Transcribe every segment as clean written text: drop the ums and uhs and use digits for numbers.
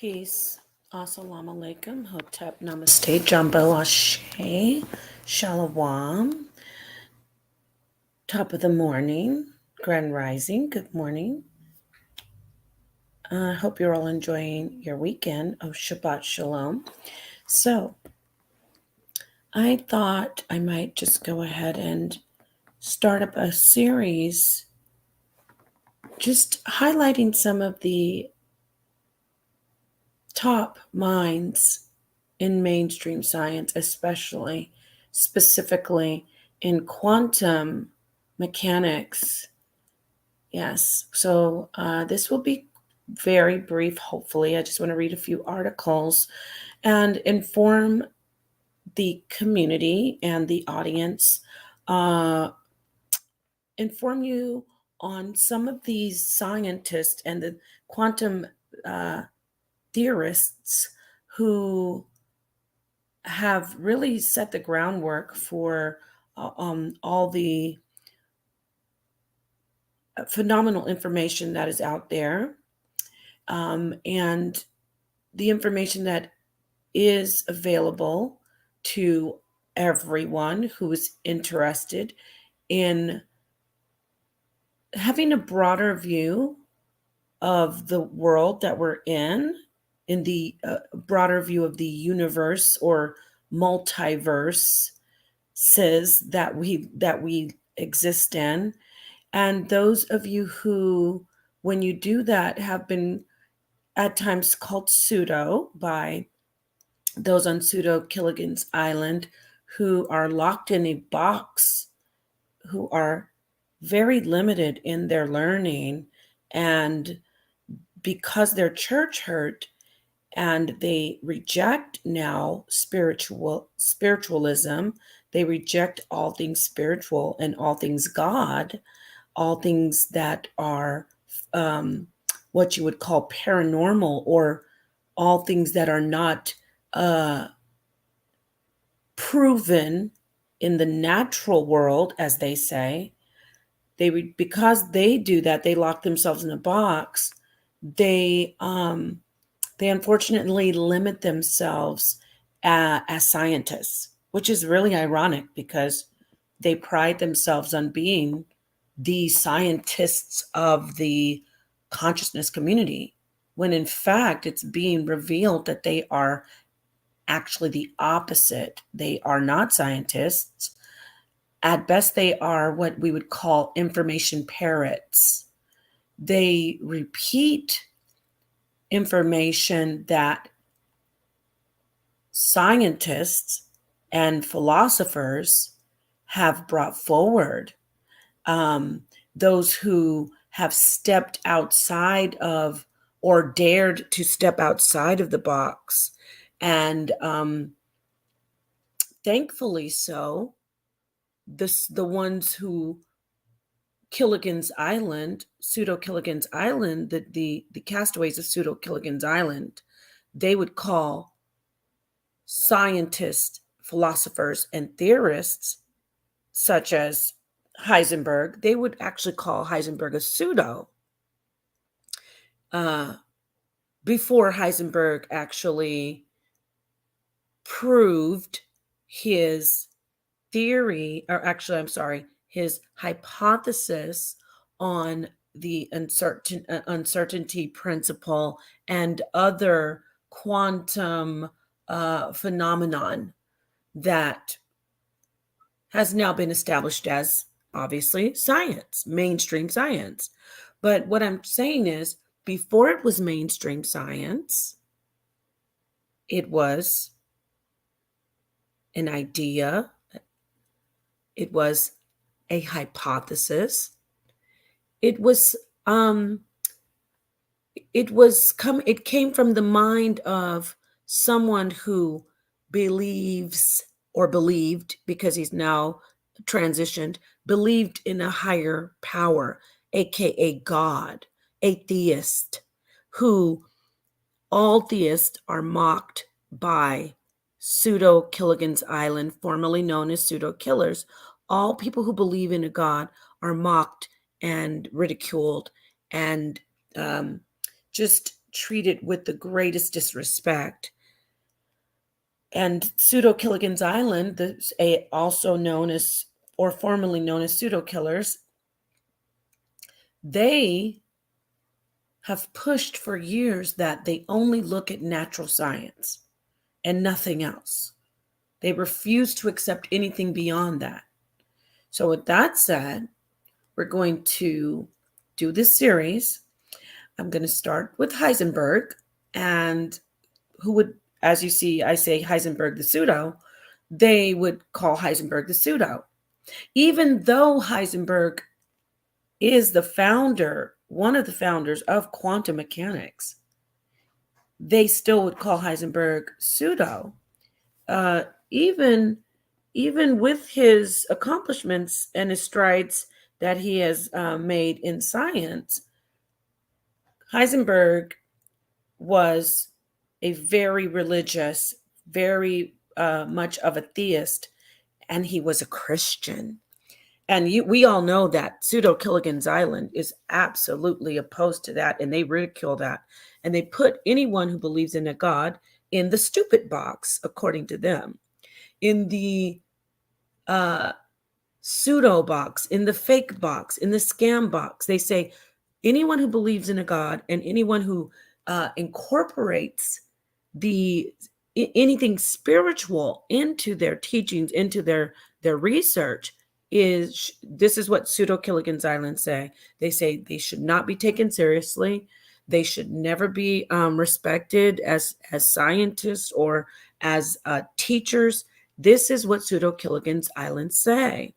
Peace. Assalamu alaikum. Hotep. Namaste. Jumbo Ashe. Shalom. Top of the morning. Grand Rising. Good morning. I hope you're all enjoying your weekend of Shabbat Shalom. So, I thought I might just go ahead and start up a series just highlighting some of the top minds in mainstream science, especially specifically in quantum mechanics. Yes, so this will be very brief, hopefully. I just want to read a few articles and inform the community and the audience, inform you on some of these scientists and the quantum theorists who have really set the groundwork for all the phenomenal information that is out there, and the information that is available to everyone who is interested in having a broader view of the world that we're in the broader view of the universe or multiverse that we exist in. And those of you who, when you do that, have been at times called pseudo by those on Pseudo Killigan's Island, who are locked in a box, who are very limited in their learning, and because they're church hurt and they reject now spiritualism, they reject all things spiritual and all things God, all things that are what you would call paranormal, or all things that are not proven in the natural world, as they say. Because they do that, they lock themselves in a box. They unfortunately limit themselves as scientists, which is really ironic because they pride themselves on being the scientists of the consciousness community, when in fact it's being revealed that they are actually the opposite. They are not scientists. At best, they are what we would call information parrots. They repeat information that scientists and philosophers have brought forward. Those who have stepped outside of, or dared to step outside of the box, and thankfully so, the ones who Killigan's Island, Pseudo Killigan's Island, the castaways of Pseudo Killigan's Island, they would call scientists, philosophers, and theorists, such as Heisenberg, they would actually call Heisenberg a pseudo. Before Heisenberg actually proved his theory, or actually, I'm sorry, his hypothesis on the uncertainty principle and other quantum phenomenon that has now been established as, obviously, science, mainstream science. But what I'm saying is, before it was mainstream science, it was an idea, it was a hypothesis, it came from the mind of someone who believes, or believed, because he's now transitioned, believed in a higher power, aka God, a theist, who all theists are mocked by Pseudo Killigan's Island, formerly known as Pseudo Killers. All people who believe in a God are mocked and ridiculed and just treated with the greatest disrespect. And Pseudo Killigan's Island, also known as, or formerly known as Pseudo Killers, they have pushed for years that they only look at natural science and nothing else. They refuse to accept anything beyond that. So with that said, we're going to do this series. I'm going to start with Heisenberg, and who would, as you see, I say Heisenberg the pseudo, they would call Heisenberg the pseudo. Even though Heisenberg is the founder, one of the founders of quantum mechanics, they still would call Heisenberg pseudo. Even with his accomplishments and his strides that he has made in science, Heisenberg was a very religious, very much of a theist, and he was a Christian. And we all know that Pseudo Killigan's Island is absolutely opposed to that, and they ridicule that. And they put anyone who believes in a God in the stupid box, according to them, in the pseudo box, in the fake box, in the scam box. They say anyone who believes in a God and anyone who incorporates anything spiritual into their teachings, into their research, this is what Pseudo Killigan's Island say. They say they should not be taken seriously. They should never be respected as scientists or as teachers. This is what Pseudo Killigan's Island say.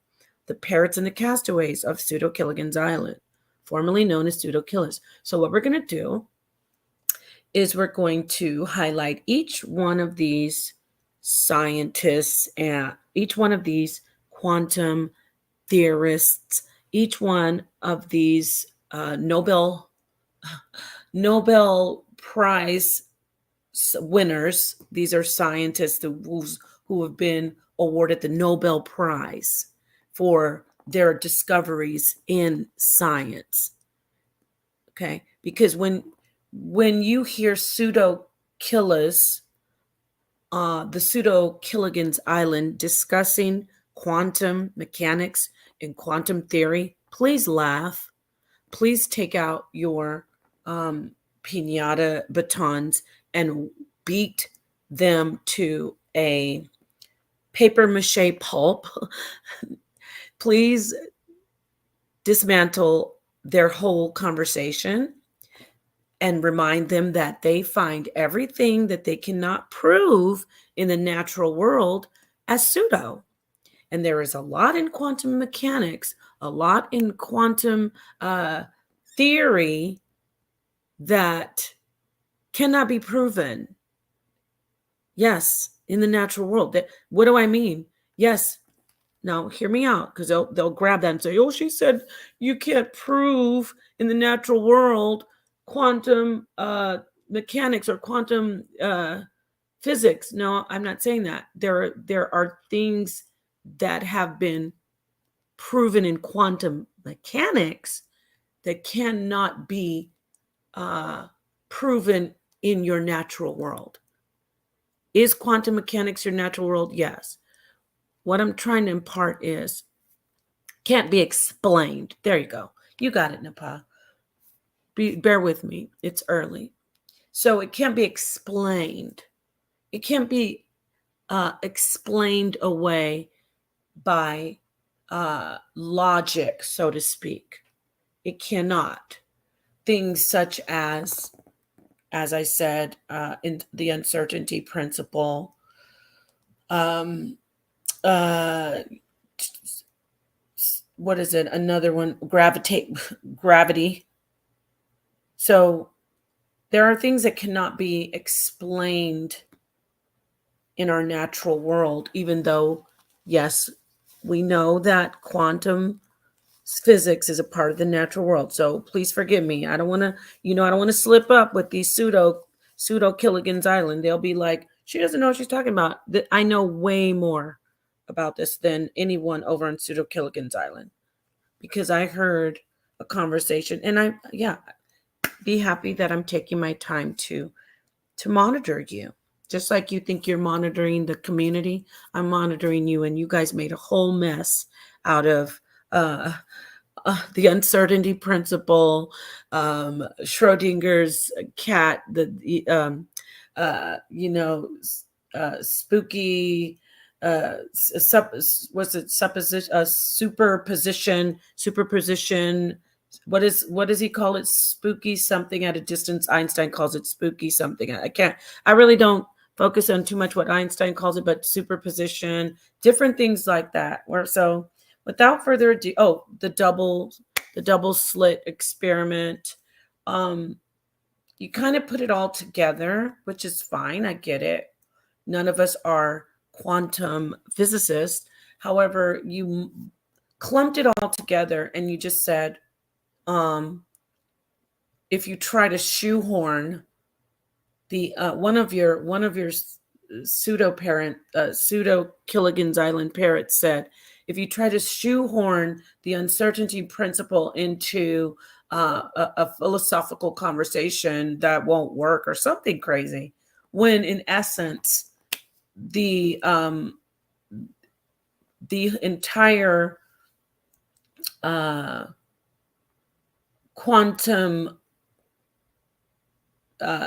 The Parrots and the Castaways of Pseudo Killigan's Island, formerly known as Pseudo Killas. So what we're going to do is we're going to highlight each one of these scientists and each one of these quantum theorists, each one of these Nobel Prize winners. These are scientists who have been awarded the Nobel Prize for their discoveries in science. Okay, because when you hear Pseudo Killas, the Pseudo Killigan's Island discussing quantum mechanics and quantum theory, please laugh. Please take out your piñata batons and beat them to a paper mache pulp. Please dismantle their whole conversation and remind them that they find everything that they cannot prove in the natural world as pseudo. And there is a lot in quantum mechanics, a lot in quantum theory that cannot be proven. Yes, in the natural world. What do I mean? Yes. Now, hear me out, because they'll grab that and say, oh, she said you can't prove in the natural world quantum mechanics or quantum physics. No, I'm not saying that. There are things that have been proven in quantum mechanics that cannot be proven in your natural world. Is quantum mechanics your natural world? Yes. What I'm trying to impart is can't be explained. There you go. You got it, Napa. Bear with me. It's early. So it can't be explained. It can't be explained away by logic, so to speak. It cannot. Things such as I said, in the uncertainty principle, what is it? Another one, gravity. So there are things that cannot be explained in our natural world, even though, yes, we know that quantum physics is a part of the natural world. So please forgive me. I don't want to slip up with these pseudo Killigan's Island. They'll be like, she doesn't know what she's talking about. I know way more about this than anyone over on Pseudo Killigan's Island, because I heard a conversation, and be happy that I'm taking my time to monitor you. Just like you think you're monitoring the community, I'm monitoring you, and you guys made a whole mess out of uh, the uncertainty principle, Schrodinger's cat, spooky, was it supposition, superposition? What does he call it? Spooky something at a distance. Einstein calls it spooky something. I really don't focus on too much what Einstein calls it, but superposition, different things like that. Without further ado, the double slit experiment. You kind of put it all together, which is fine. I get it. None of us are quantum physicists. However, you clumped it all together and you just said, if you try to shoehorn the one of your pseudo Killigan's Island parrots said, if you try to shoehorn the uncertainty principle into a philosophical conversation, that won't work, or something crazy, when in essence the entire quantum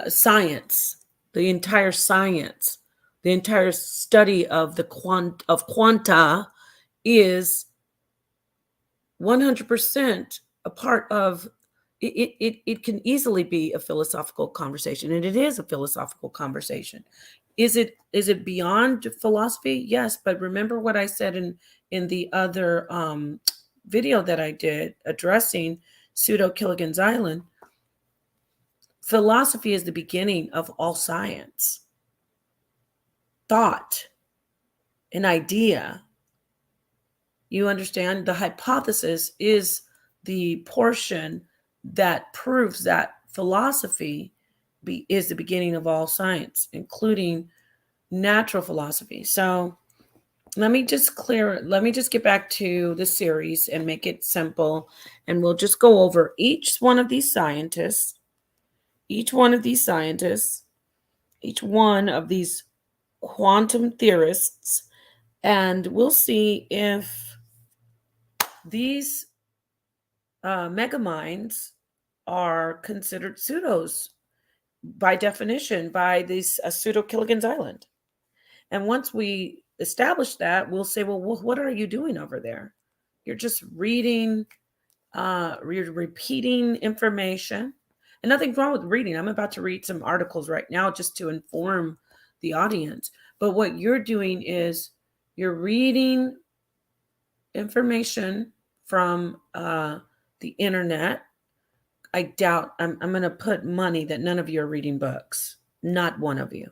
science, the entire study of the quanta is 100% a part of it. It can easily be a philosophical conversation, and it is a philosophical conversation. Is it beyond philosophy? Yes, but remember what I said in the other video that I did addressing Pseudo Killigan's Island. Philosophy is the beginning of all science. Thought, an idea. You understand? The hypothesis is the portion that proves that philosophy is the beginning of all science, including natural philosophy. So let me just get back to the series and make it simple. And we'll just go over each one of these scientists, each one of these quantum theorists, and we'll see if these megaminds are considered pseudos by definition by these Pseudo Killigan's Island. And once we establish that, we'll say, well, what are you doing over there? You're just reading, you're repeating information. And nothing's wrong with reading. I'm about to read some articles right now just to inform the audience. But what you're doing is you're reading information from the internet. I doubt, I'm going to put money that none of you are reading books. Not one of you.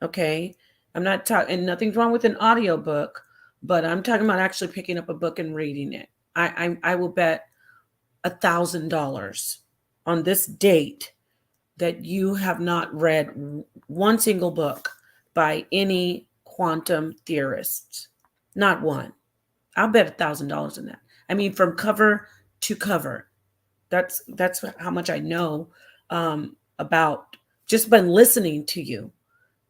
Okay? I'm not talking, and nothing's wrong with an audio book, but I'm talking about actually picking up a book and reading it. I will bet $1,000 on this date that you have not read one single book by any quantum theorists. Not one. I'll bet $1,000 in that. I mean, from cover to cover. That's how much I know about just by listening to you.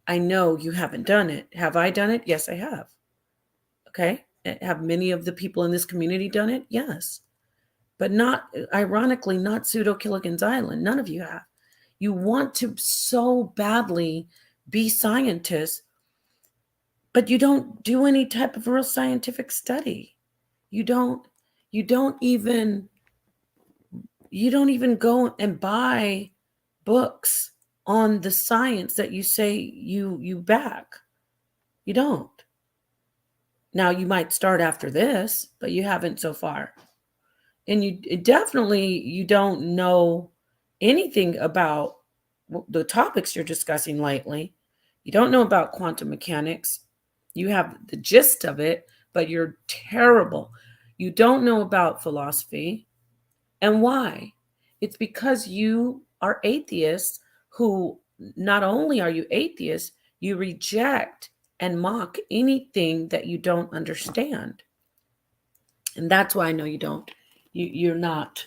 I know you haven't done it. Have I done it? Yes, I have. Okay. Have many of the people in this community done it? Yes. But not, ironically, not Pseudo Killigan's Island. None of you have. You want to so badly be scientists, but you don't do any type of real scientific study. You don't even go and buy books on the science that you say you back. You don't. Now you might start after this, but you haven't so far. And you don't know anything about the topics you're discussing lately. You don't know about quantum mechanics. You have the gist of it, but you're terrible. You don't know about philosophy. And why? It's because you are atheists who, not only are you atheists, you reject and mock anything that you don't understand. And that's why I know you don't. You're not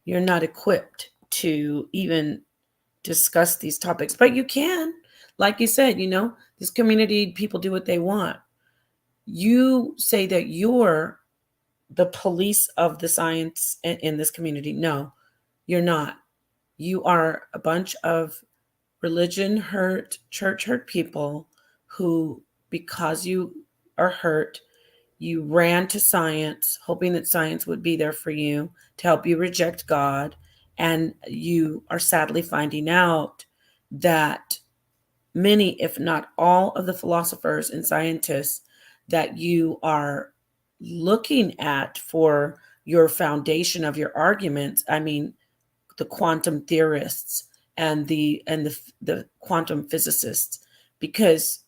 equipped to even discuss these topics, but you can. Like you said, this community, people do what they want. You say that you're the police of the science in this community. No, you're not. You are a bunch of religion hurt, church hurt people who, because you are hurt, you ran to science, hoping that science would be there for you to help you reject God. And you are sadly finding out that many, if not all, of the philosophers and scientists that you are looking at for your foundation of your arguments, I mean, the quantum theorists and the quantum physicists, because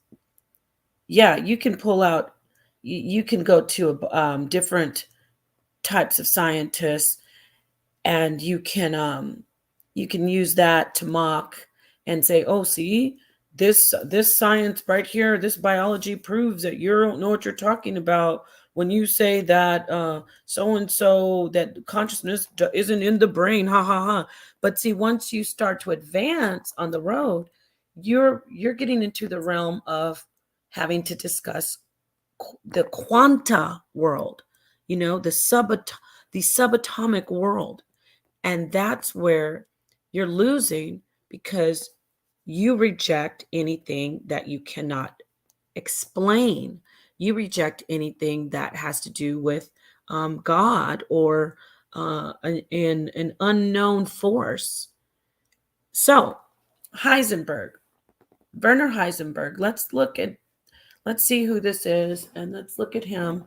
you can pull out, you can go to different types of scientists, and you can use that to mock and say, oh, see, this science right here, this biology proves that you don't know what you're talking about when you say that so and so, that consciousness isn't in the brain, ha ha ha. But see, once you start to advance on the road, you're getting into the realm of having to discuss the quanta world, the subatomic world. And that's where you're losing, because you reject anything that you cannot explain. You reject anything that has to do with God or an unknown force. So, Werner Heisenberg. Let's see who this is, and let's look at him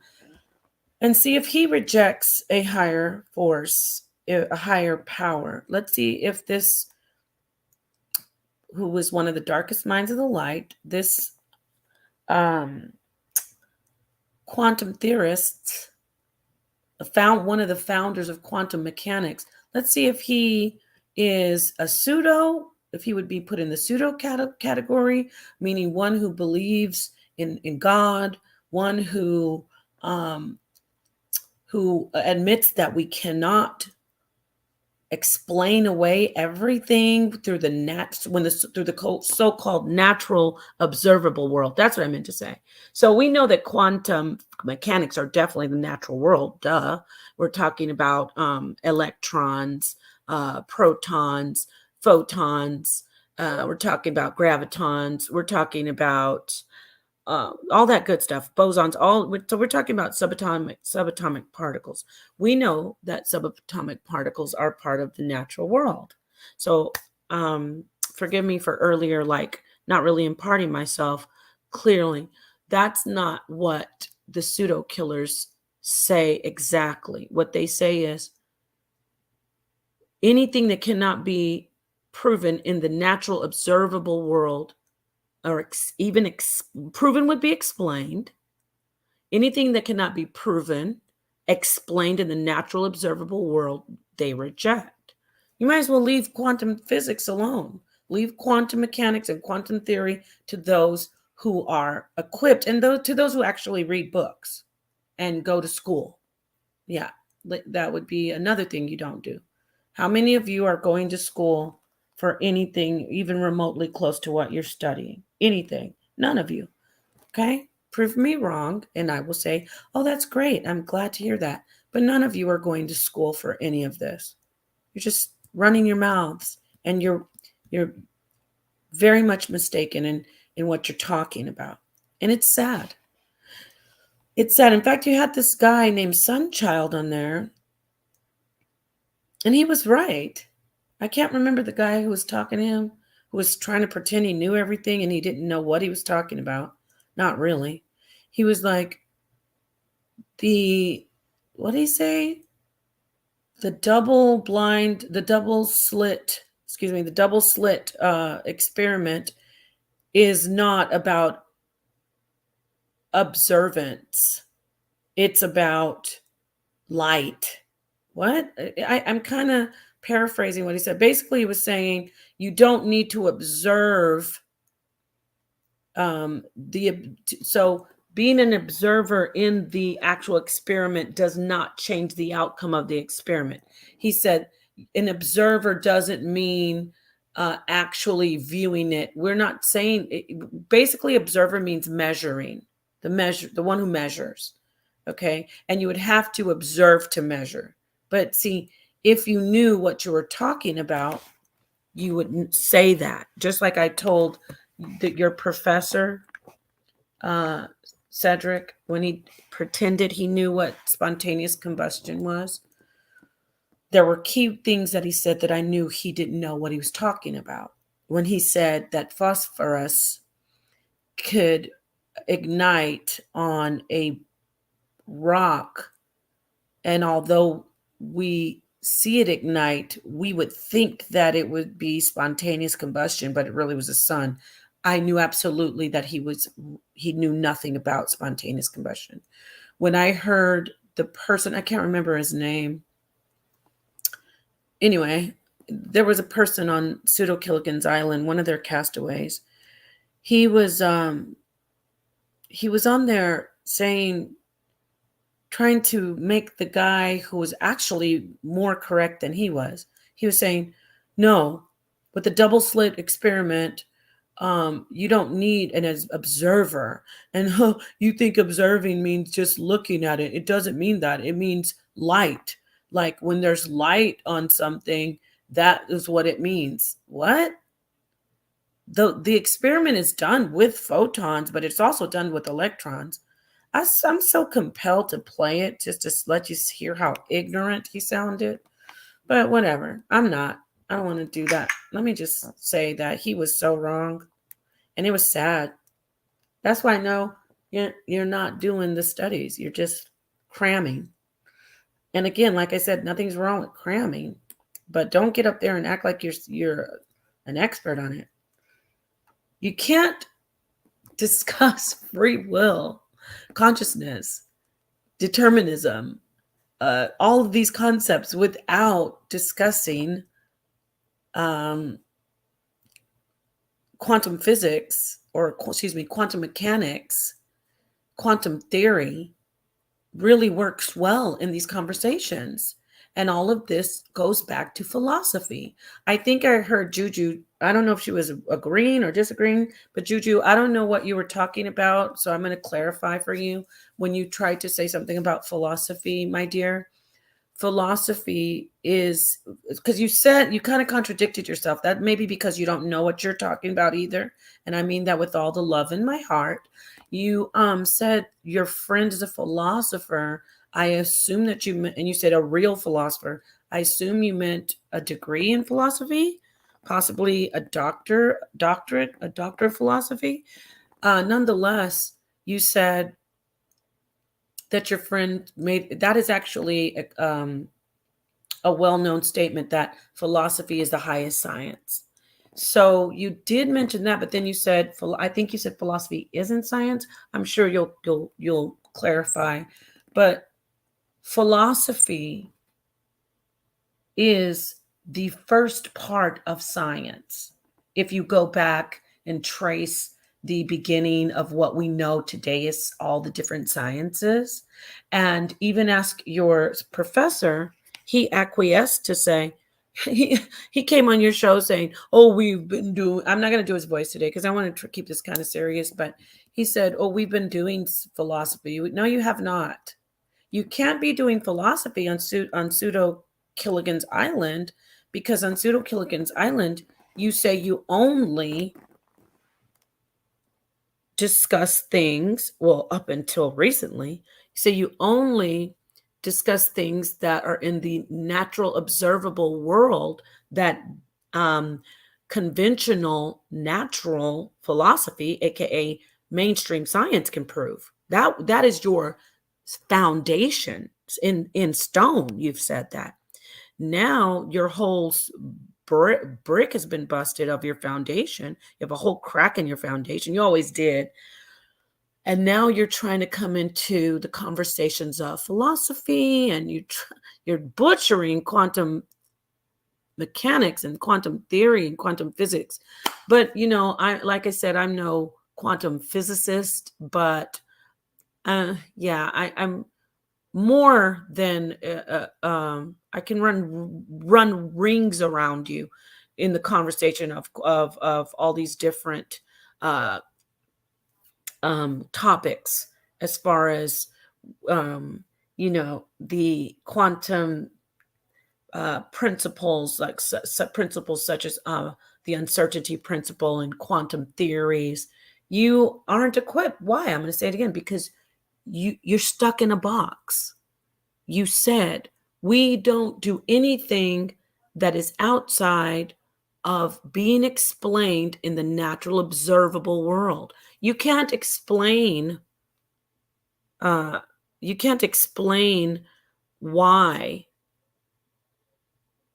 and see if he rejects a higher force, a higher power. Let's see if this, who was one of the darkest minds of the light, this quantum theorist, one of the founders of quantum mechanics. Let's see if he is if he would be put in the pseudo category, meaning one who believes in God, one who admits that we cannot explain away everything through the so-called natural observable world. That's what I meant to say. So we know that quantum mechanics are definitely the natural world. Duh. We're talking about electrons, protons, photons. We're talking about gravitons. We're talking about all that good stuff, bosons, so we're talking about subatomic particles. We know that subatomic particles are part of the natural world. So forgive me for earlier, not really imparting myself clearly. That's not what the pseudo killers say exactly. What they say is anything that cannot be proven in the natural observable world, or even proven would be explained. Anything that cannot be proven, explained in the natural observable world, they reject. You might as well leave quantum physics alone. Leave quantum mechanics and quantum theory to those who are equipped, and to those who actually read books and go to school. Yeah, that would be another thing you don't do. How many of you are going to school for anything even remotely close to what you're studying? Anything? None of you. Okay? Prove me wrong, and I will say, oh, that's great. I'm glad to hear that. But none of you are going to school for any of this. You're just running your mouths, and you're very much mistaken in what you're talking about. And it's sad. It's sad. In fact, you had this guy named Sunchild on there, and he was right. I can't remember the guy who was talking to him, who was trying to pretend he knew everything and he didn't know what he was talking about. Not really. He was like, what did he say? The double slit experiment is not about observance. It's about light. What? I'm kind of paraphrasing what he said. Basically, he was saying you don't need to observe so being an observer in the actual experiment does not change the outcome of the experiment. He said an observer doesn't mean actually viewing it. We're not saying it, basically observer means measuring, the one who measures. Okay. And you would have to observe to measure. But see, if you knew what you were talking about, you wouldn't say that. Just like I told your professor, Cedric, when he pretended he knew what spontaneous combustion was, there were key things that he said that I knew he didn't know what he was talking about. When he said that phosphorus could ignite on a rock, and although we see it ignite, we would think that it would be spontaneous combustion, but it really was the sun. I knew absolutely that he knew nothing about spontaneous combustion. When I heard the person, I can't remember his name. Anyway, there was a person on Pseudo Killigan's island, one of their castaways. He was on there trying to make the guy who was actually more correct than he was. He was saying, no, with the double slit experiment, you don't need an observer. And you think observing means just looking at it. It doesn't mean that. It means light. Like when there's light on something, that is what it means. What? The experiment is done with photons, but it's also done with electrons. I'm so compelled to play it just to let you hear how ignorant he sounded. But whatever. I'm not. I don't want to do that. Let me just say that he was so wrong. And it was sad. That's why I know you're not doing the studies. You're just cramming. And again, like I said, nothing's wrong with cramming. But don't get up there and act like you're an expert on it. You can't discuss free will, consciousness, determinism, all of these concepts without discussing quantum physics, or quantum mechanics. Quantum theory really works well in these conversations. And all of this goes back to philosophy. I think I heard Juju, I don't know if she was agreeing or disagreeing, but Juju, I don't know what you were talking about. So I'm going to clarify for you when you tried to say something about philosophy, my dear. Philosophy is, because you kind of contradicted yourself. That may be because you don't know what you're talking about either. And I mean that with all the love in my heart. You said your friend is a philosopher. I assume that you meant, and you said a real philosopher. I assume you meant a degree in philosophy, possibly a doctorate of philosophy. Nonetheless, you said that your friend made. That is actually a well-known statement that philosophy is the highest science. So you did mention that, but then you said, I think you said philosophy isn't science. I'm sure you'll clarify, but philosophy is the first part of science. If you go back and trace the beginning of what we know today is all the different sciences, and even ask your professor, he acquiesced to say, he came on your show saying, oh, we've been doing, I'm not going to do his voice today because I want to keep this kind of serious, but he said, oh, we've been doing philosophy. No, you have not. You can't be doing philosophy on Pseudo Killigan's Island, because on Pseudo Killigan's Island, you say you only discuss things, well, up until recently, you say you only discuss things that are in the natural observable world that conventional natural philosophy, aka mainstream science, can prove. That is your foundation in stone. You've said that. Now your whole brick has been busted of your foundation. You have a whole crack in your foundation. You always did. And now you're trying to come into the conversations of philosophy, and you're butchering quantum mechanics and quantum theory and quantum physics. But, like I said, I'm no quantum physicist, but I'm more than, I can run rings around you in the conversation of all these different uh, topics as far as um, the quantum principles, like principles such as the uncertainty principle and quantum theories. You aren't equipped. Why? I'm going to say it again, because you're stuck in a box. You said we don't do anything that is outside of being explained in the natural observable world. You can't explain uh you can't explain why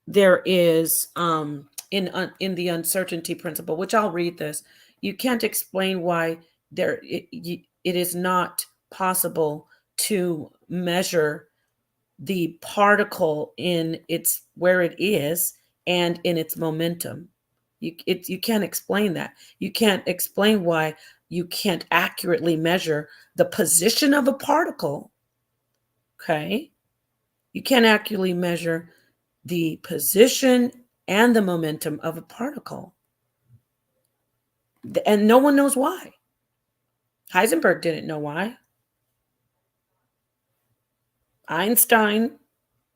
there is in the uncertainty principle, which I'll read this. You can't explain why it is not possible to measure the particle in its where it is and in its momentum. You can't explain that. You can't explain why you can't accurately measure the position of a particle. Okay? You can't accurately measure the position and the momentum of a particle. And no one knows why. Heisenberg didn't know why. Einstein,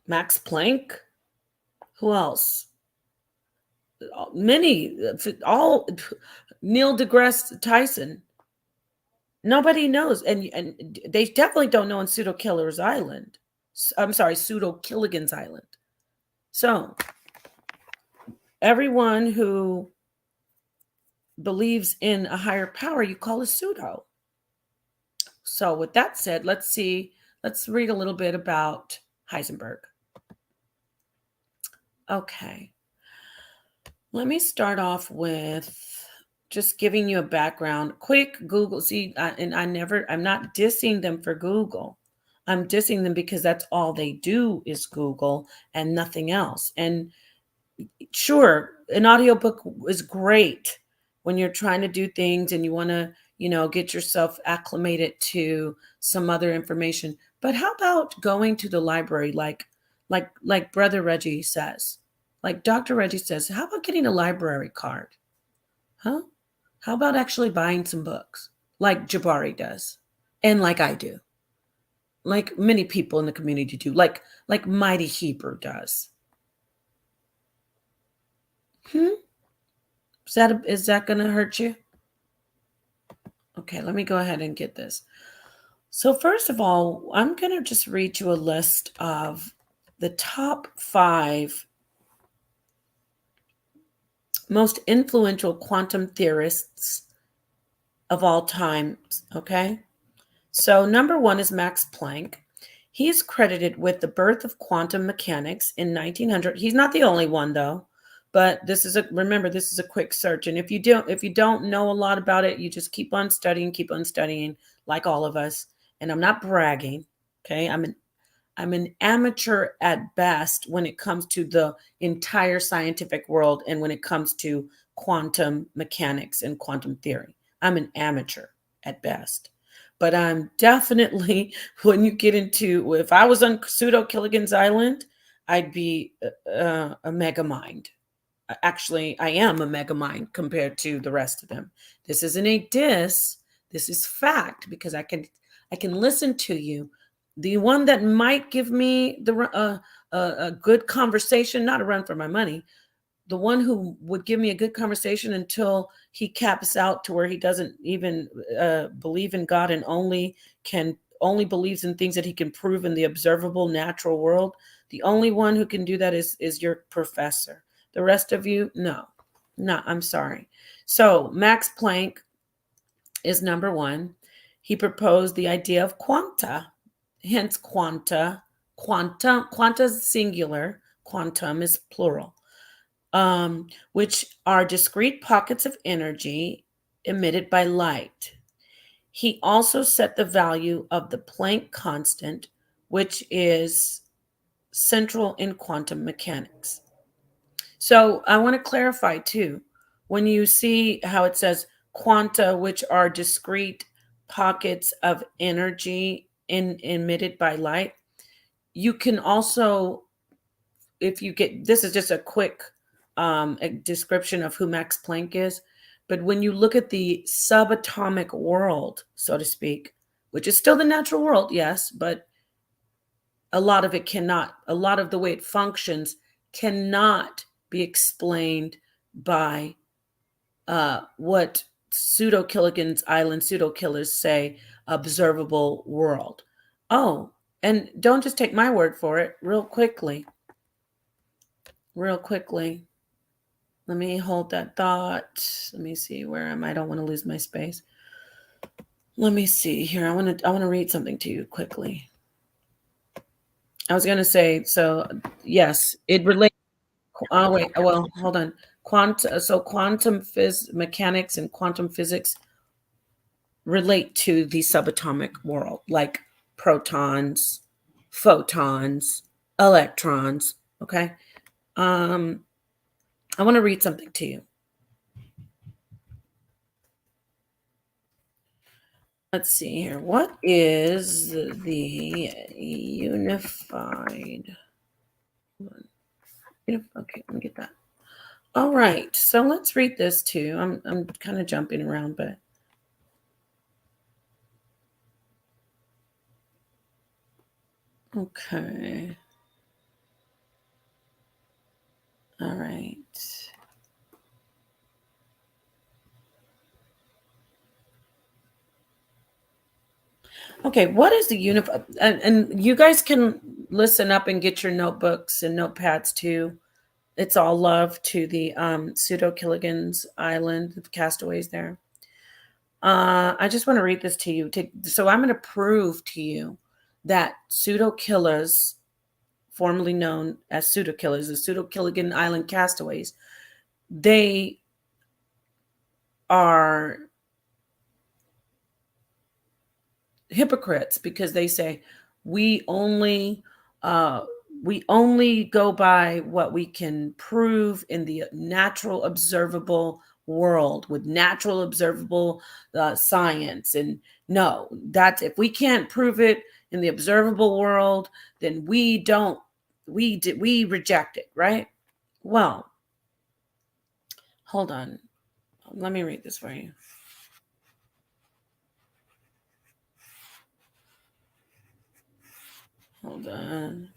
Max Planck, who else? Many, all Neil deGrasse Tyson. Nobody knows, and they definitely don't know on Pseudo Killer's Island. I'm sorry, Pseudo Killigan's Island. So everyone who believes in a higher power, you call a pseudo. So with that said, let's read a little bit about Heisenberg. Okay. Let me start off with just giving you a background. Quick Google. See, I'm not dissing them for Google. I'm dissing them because that's all they do is Google and nothing else. And sure, an audiobook is great when you're trying to do things and you want to, get yourself acclimated to some other information. But how about going to the library like Brother Reggie says? Like Dr. Reggie says, how about getting a library card? Huh? How about actually buying some books like Jabari does and like I do? Like many people in the community do, like Mighty Hebrew does. Is that going to hurt you? Okay, let me go ahead and get this. So first of all, I'm going to just read you a list of the top 5 most influential quantum theorists of all time. Okay. So number 1 is Max Planck. He is credited with the birth of quantum mechanics in 1900. He's not the only one though, but remember, this is a quick search. And if you don't know a lot about it, you just keep on studying like all of us. And I'm not bragging. Okay. I'm an amateur at best when it comes to the entire scientific world and when it comes to quantum mechanics and quantum theory. I'm an amateur at best. But I'm definitely, when you get into, if I was on Pseudo Killigan's Island, I'd be a mega mind. Actually, I am a mega mind compared to the rest of them. This isn't a diss. This is fact, because I can listen to you. The one that might give me a good conversation, not a run for my money, the one who would give me a good conversation until he caps out to where he doesn't even believe in God and only believes in things that he can prove in the observable natural world. The only one who can do that is your professor. The rest of you, no, I'm sorry. So Max Planck is number 1. He proposed the idea of quanta, hence quanta is singular, quantum is plural. Which are discrete pockets of energy emitted by light. He also set the value of the Planck constant, which is central in quantum mechanics. So I want to clarify too, when you see how it says quanta, which are discrete pockets of energy emitted by light, you can also if you get, this is just a quick a description of who Max Planck is. But when you look at the subatomic world, so to speak, which is still the natural world, yes, but a lot of it cannot, a lot of the way it functions cannot be explained by what Pseudo Killigan's Island pseudo killers say, observable world. Oh, and don't just take my word for it. Real quickly. Let me hold that thought. Let me see, where am I? I don't want to lose my space. Let me see here. I want to read something to you quickly. I was going to say, so yes, it relates. Oh wait, well, hold on. Quantum mechanics and quantum physics relate to the subatomic world, like protons, photons, electrons. Okay. I want to read something to you. Let's see here. What is the unified? Okay, let me get that. All right. So let's read this too. I'm kind of jumping around, but okay. All right. Okay, what is the unified? And you guys can listen up and get your notebooks and notepads too. It's all love to the Pseudo Killigan's Island, the castaways there. I just want to read this to you. So I'm going to prove to you that Pseudo Killas, formerly known as Pseudo Killas, the Pseudo Killigan Island castaways, they are hypocrites because they say we only go by what we can prove in the natural observable world with natural observable science. And no, that's, if we can't prove it in the observable world, then we reject it, right? Well, hold on, let me read this for you. Hold on.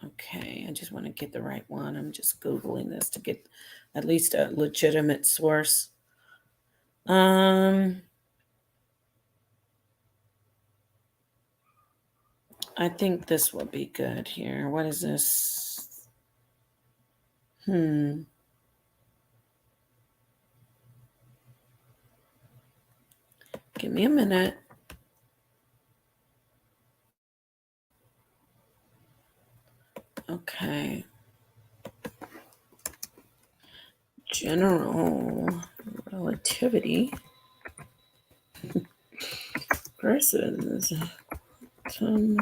Okay, I just want to get the right one. I'm just Googling this to get at least a legitimate source. I think this will be good here. What is this? Give me a minute. Okay. General relativity versus some.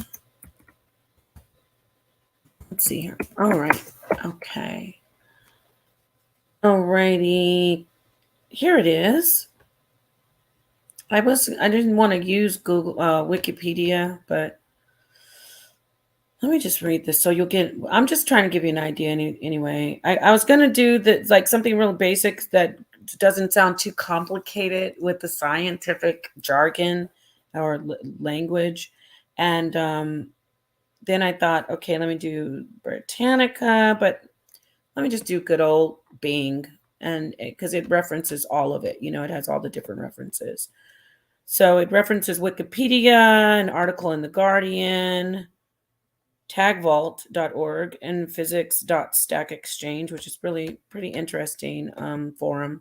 Let's see here. All right. Okay. All righty. Here it is. I didn't want to use Google Wikipedia, but let me just read this so you'll get. I'm just trying to give you an idea anyway. I was going to do like something real basic that doesn't sound too complicated with the scientific jargon or language. And then I thought, okay, let me do Britannica, but let me just do good old Bing. And because it references all of it, it has all the different references. So it references Wikipedia, an article in The Guardian, tagvault.org, and physics.stackexchange, which is really pretty interesting forum.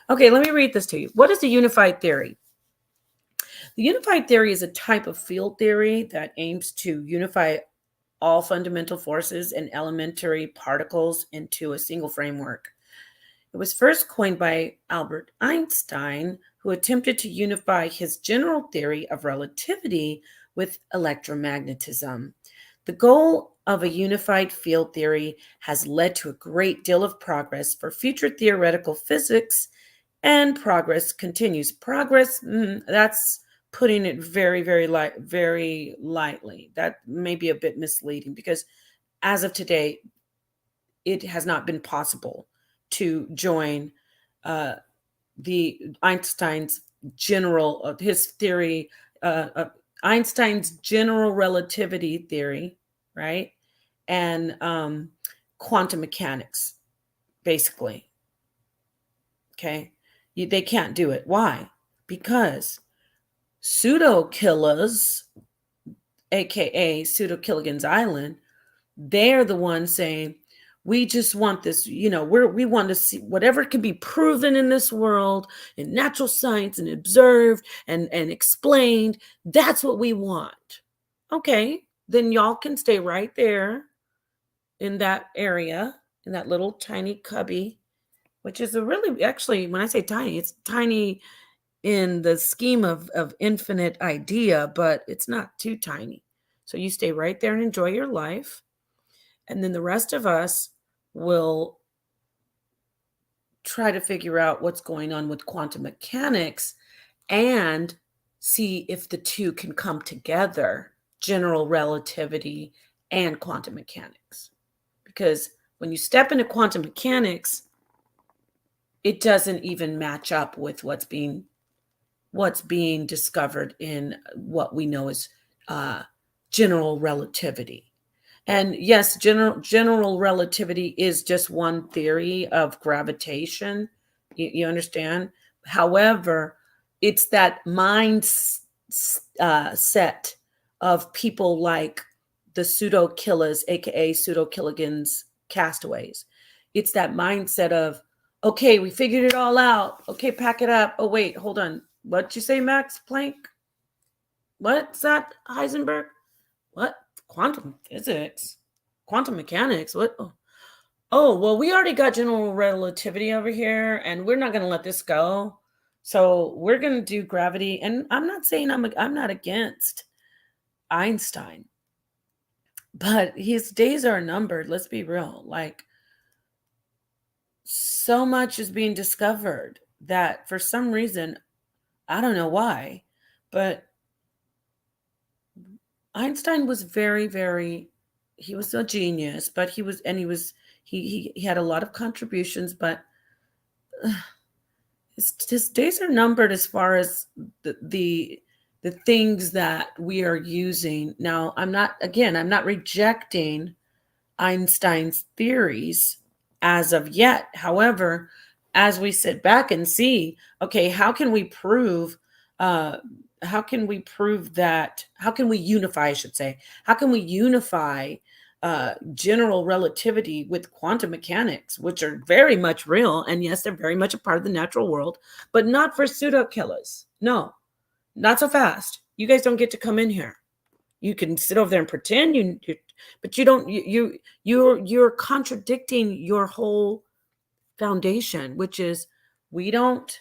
Okay, let me read this to you. What is the unified theory? The unified theory is a type of field theory that aims to unify all fundamental forces and elementary particles into a single framework. It was first coined by Albert Einstein, who attempted to unify his general theory of relativity with electromagnetism. The goal of a unified field theory has led to a great deal of progress for future theoretical physics And progress continues. Progress, that's putting it very, very lightly. That may be a bit misleading because as of today, it has not been possible to join uh, the Einstein's his theory, Einstein's general relativity theory, right? And quantum mechanics, basically. Okay. They can't do it. Why? Because Pseudo Killas, aka Pseudo Killigan's Island, they're the ones saying, we just want this, we want to see whatever can be proven in this world in natural science and observed and explained. That's what we want. Okay, then y'all can stay right there in that area, in that little tiny cubby, which is a really, actually, when I say tiny, it's tiny in the scheme of infinite idea, but it's not too tiny. So you stay right there and enjoy your life. And then the rest of us will try to figure out what's going on with quantum mechanics and see if the two can come together, general relativity and quantum mechanics. Because when you step into quantum mechanics, it doesn't even match up with what's being discovered in what we know as general relativity. And yes, general relativity is just one theory of gravitation. You understand? However, it's that set of people like the Pseudo Killas, aka Pseudo Killigan's castaways. It's that mindset of, okay, we figured it all out. Okay, pack it up. Oh, wait, hold on. What'd you say, Max Planck? What's that, Heisenberg? What? Quantum physics? Quantum mechanics? What? Oh, well, we already got general relativity over here, and we're not going to let this go. So we're going to do gravity. And I'm not saying I'm not against Einstein, but his days are numbered. Let's be real. Like, so much is being discovered that for some reason, I don't know why, but Einstein was he was a genius, but he had a lot of contributions, but his days are numbered as far as the things that we are using. Now, I'm not rejecting Einstein's theories as of yet. However, as we sit back and see, okay, how can we prove that, how can we unify, I should say, how can we unify general relativity with quantum mechanics, which are very much real, and yes, they're very much a part of the natural world, but not for pseudo killers. No, not so fast. You guys don't get to come in here. You can sit over there and pretend but you don't. You're contradicting your whole foundation, which is we don't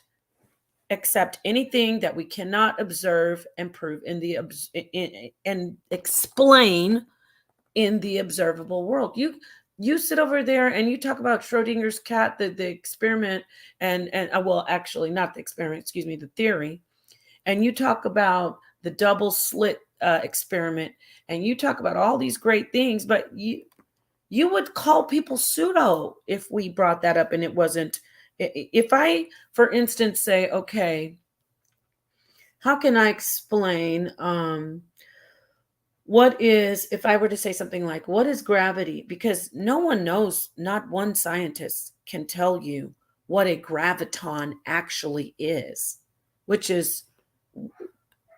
accept anything that we cannot observe and prove and explain in the observable world. You sit over there and you talk about Schrodinger's cat, the experiment, and well, actually not the experiment, excuse me, the theory, and you talk about the double slit experiment, and you talk about all these great things, but you would call people pseudo if we brought that up and it wasn't. If I, for instance, say, okay, how can I explain if I were to say something like, what is gravity? Because no one knows, not one scientist can tell you what a graviton actually is, which is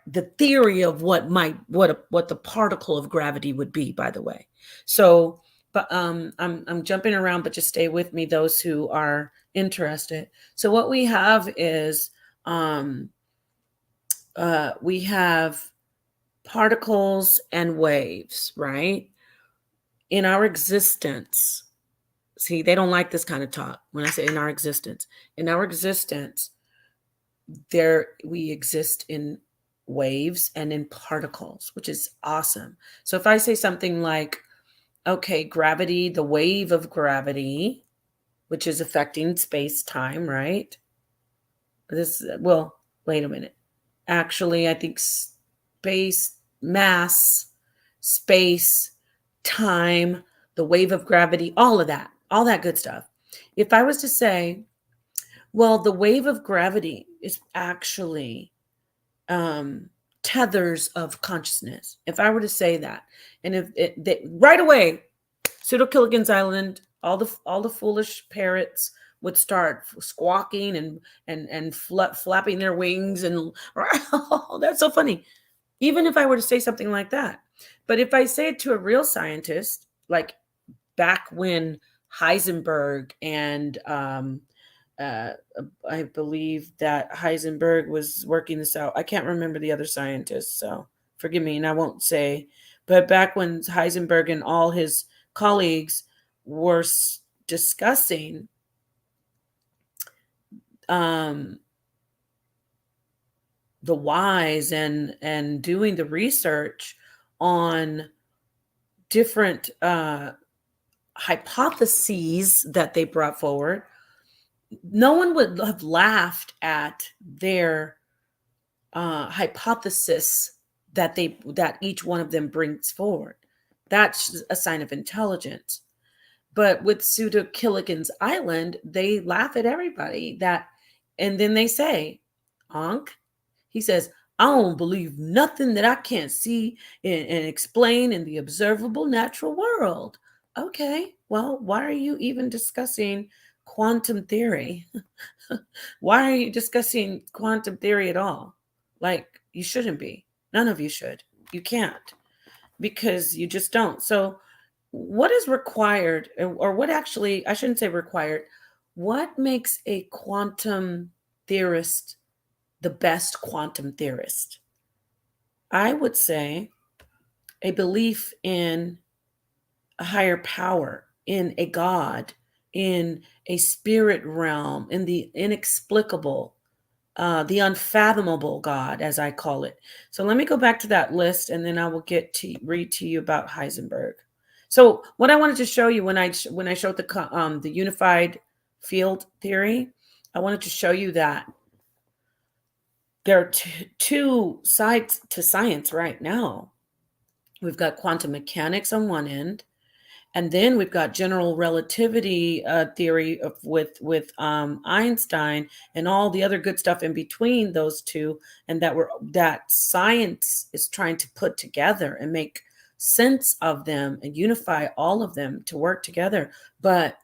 the theory of what the particle of gravity would be, by the way. So, but I'm jumping around, but just stay with me, those who are interested. So what we have is we have particles and waves, right? In our existence. See, they don't like this kind of talk when I say in our existence. In our existence, we exist in waves and in particles, which is awesome. So if I say something like, okay, gravity, the wave of gravity, which is affecting space-time, right? This, well, wait a minute. Actually, I think space, mass, space, time, the wave of gravity, all that good stuff. If I was to say, well, the wave of gravity is actually um, tethers of consciousness. If I were to say that, and if right away, Pseudo Killigan's Island, all the foolish parrots would start squawking and flapping their wings and oh, that's so funny. Even if I were to say something like that, but if I say it to a real scientist, like back when Heisenberg and uh, I believe that Heisenberg was working this out. I can't remember the other scientists, so forgive me, and I won't say. But back when Heisenberg and all his colleagues were discussing um, the whys and doing the research on different hypotheses that they brought forward, no one would have laughed at their hypothesis that each one of them brings forward. That's a sign of intelligence. But with Pseudo Killigan's Island, they laugh at everybody and then they say, Ankh, he says, I don't believe nothing that I can't see and explain in the observable natural world. Okay, well, why are you even discussing quantum theory? Why are you discussing quantum theory at all? Like, you shouldn't be. None of you should. You can't because you just don't. So, what is required, or what actually, I shouldn't say required, what makes a quantum theorist the best quantum theorist? I would say a belief in a higher power, in a God, in a spirit realm, in the inexplicable, the unfathomable God, as I call it. So let me go back to that list, and then I will read to you about Heisenberg. So what I wanted to show you when I showed the unified field theory, I wanted to show you that there are two sides to science right now. We've got quantum mechanics on one end, and then we've got general relativity theory with Einstein and all the other good stuff in between those two, and that science is trying to put together and make sense of them and unify all of them to work together. But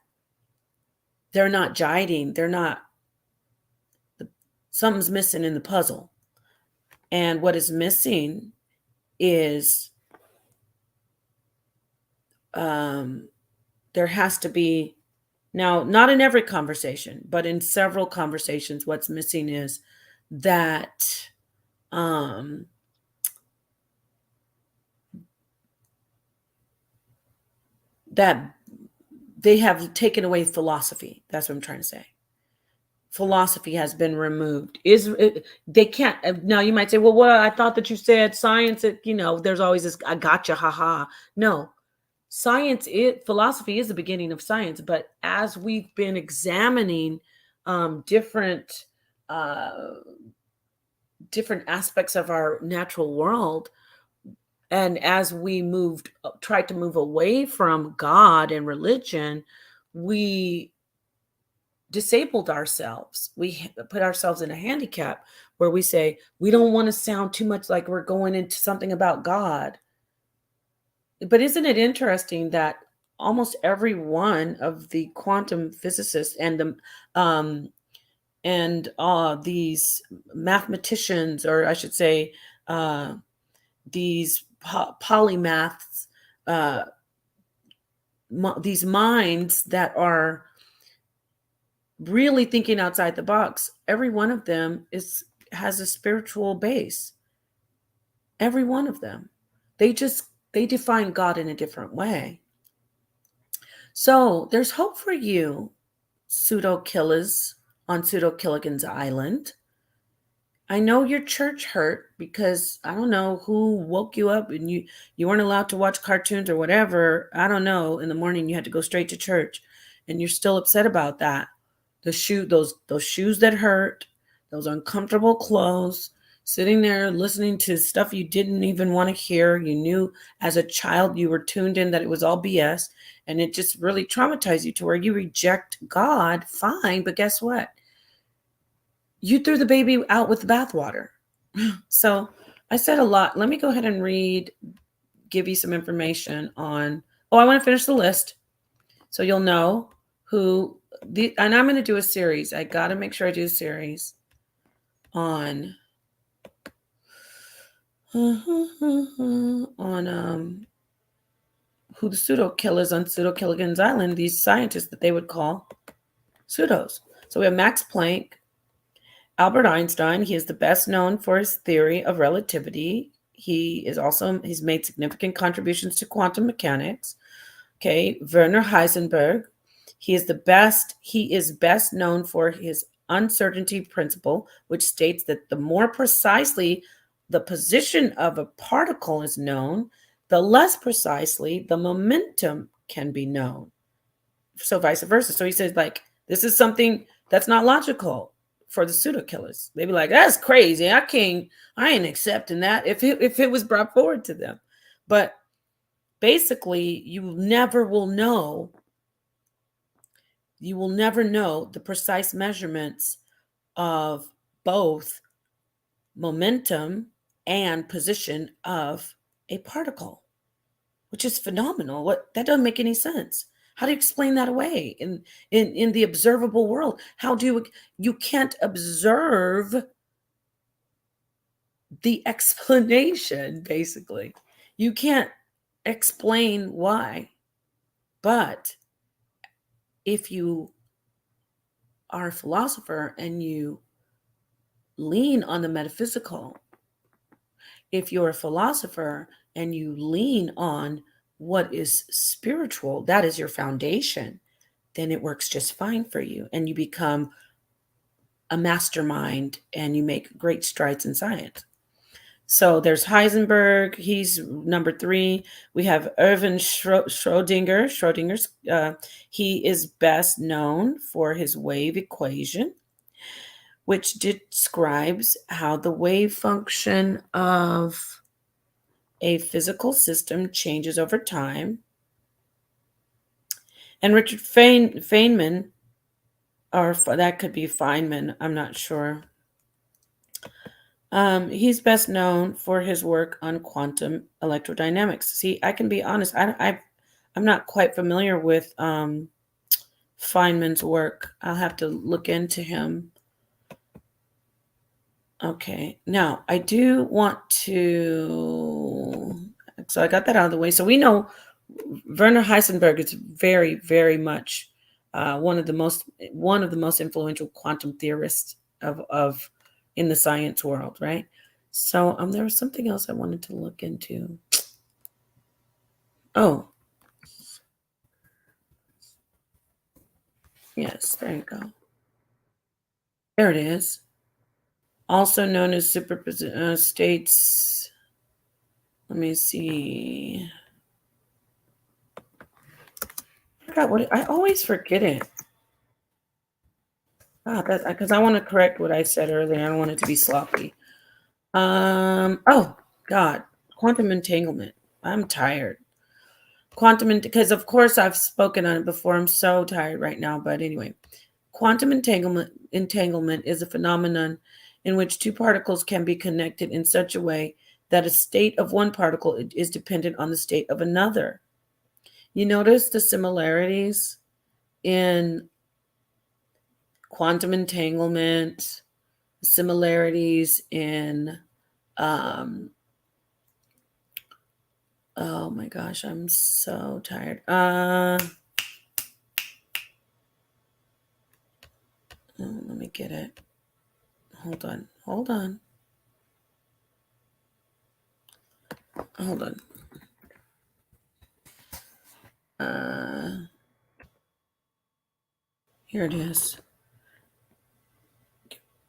they're not jiving. Something's missing in the puzzle. And what is missing is there has to be, now, not in every conversation, but in several conversations, what's missing is that that they have taken away philosophy. That's what I'm trying to say. Philosophy has been removed. They can't. Now you might say, well, what, I thought that you said science, there's always this, I gotcha, haha. No, philosophy is the beginning of science, but as we've been examining different aspects of our natural world, and as we tried to move away from God and religion, we disabled ourselves. We put ourselves in a handicap where we say we don't want to sound too much like we're going into something about God. But isn't it interesting that almost every one of the quantum physicists and these mathematicians, or I should say, these polymaths, these minds that are really thinking outside the box, every one of them has a spiritual base. Every one of them. They define God in a different way. So there's hope for you, Pseudo Killas on Pseudo Killigan's Island. I know your church hurt because I don't know who woke you up and you weren't allowed to watch cartoons or whatever. I don't know. In the morning you had to go straight to church, and you're still upset about that. Those shoes that hurt, those uncomfortable clothes, sitting there listening to stuff you didn't even want to hear. You knew as a child you were tuned in that it was all BS, and it just really traumatized you to where you reject God. Fine, but guess what? You threw the baby out with the bathwater. So I said a lot. Let me go ahead and give you some information on. Oh, I want to finish the list so you'll know who and I'm going to do a series. I got to make sure I do a series on who the Pseudo Killas on Pseudo Killigan's Island, these scientists that they would call pseudos. So we have Max Planck, Albert Einstein. He is the best known for his theory of relativity. He's made significant contributions to quantum mechanics. Okay, Werner Heisenberg. He is best known for his uncertainty principle, which states that the more precisely the position of a particle is known, the less precisely the momentum can be known. So vice versa. So he says, like, this is something that's not logical for the pseudo killers. They'd be like, that's crazy. I ain't accepting that if it was brought forward to them. But basically, you will never know the precise measurements of both momentum and position of a particle, which is phenomenal. That doesn't make any sense. How do you explain that away in the observable world? You can't observe the explanation, basically. You can't explain why. But if you are a philosopher and you lean on the metaphysical, if you're a philosopher and you lean on what is spiritual, that is your foundation, then it works just fine for you. And you become a mastermind and you make great strides in science. So there's Heisenberg. He's number 3. We have Erwin Schrodinger's. He is best known for his wave equation, which describes how the wave function of a physical system changes over time. And Richard Feynman, or that could be Feynman, I'm not sure. He's best known for his work on quantum electrodynamics. See, I can be honest, I'm not quite familiar with Feynman's work. I'll have to look into him. Okay, now I do want to, so I got that out of the way. So we know Werner Heisenberg is very, very much one of the most influential quantum theorists of in the science world, right? So there was something else I wanted to look into. Oh, yes, there you go. There it is. Also known as superposition states. Let me see. I forgot I always forget it. Because I want to correct what I said earlier. I don't want it to be sloppy. Oh God, quantum entanglement. I'm tired. Because of course I've spoken on it before. I'm so tired right now. But anyway, quantum entanglement is a phenomenon in which two particles can be connected in such a way that a state of one particle is dependent on the state of another. You notice the similarities in quantum entanglement, similarities in oh my gosh, I'm so tired. Let me get it. Hold on. Here it is.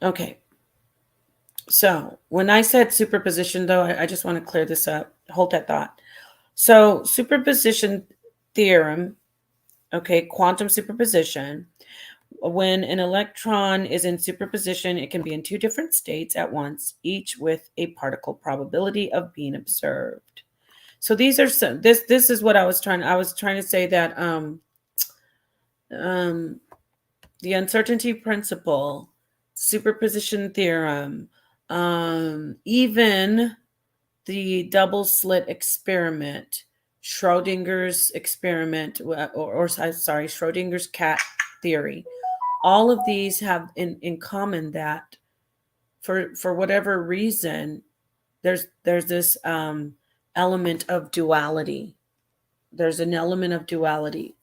Okay. So when I said superposition, though, I just want to clear this up. Hold that thought. So superposition theorem, okay, quantum superposition, When an electron is in superposition, it can be in two different states at once, each with a particle probability of being observed. So these are some, this is what I was trying to say, that the uncertainty principle, superposition theorem, even the double slit experiment, Schrodinger's experiment, Schrodinger's cat theory. All of these have in common that for whatever reason, there's this element of duality. There's an element of duality.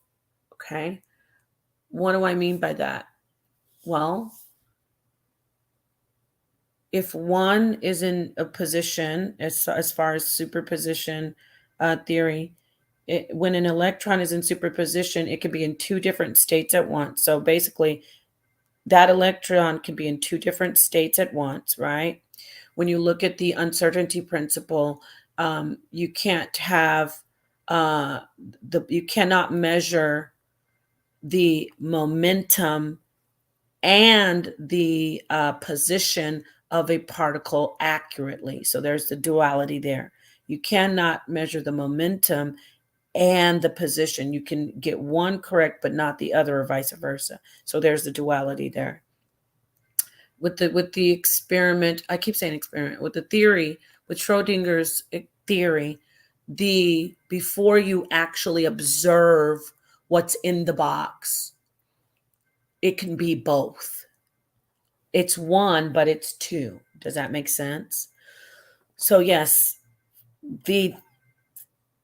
Okay. What do I mean by that? Well, if one is in a position, as far as superposition theory, when an electron is in superposition, it can be in two different states at once. So basically, that electron can be in two different states at once, right? When you look at the uncertainty principle, you can't have you cannot measure the momentum and the position of a particle accurately. So there's the duality there. You cannot measure the momentum and the position. You can get one correct, but not the other, or vice versa. So there's the duality there. With the experiment, I keep saying experiment, with the theory, with Schrodinger's theory, before you actually observe what's in the box, it can be both. It's one, but it's two. Does that make sense? So yes, the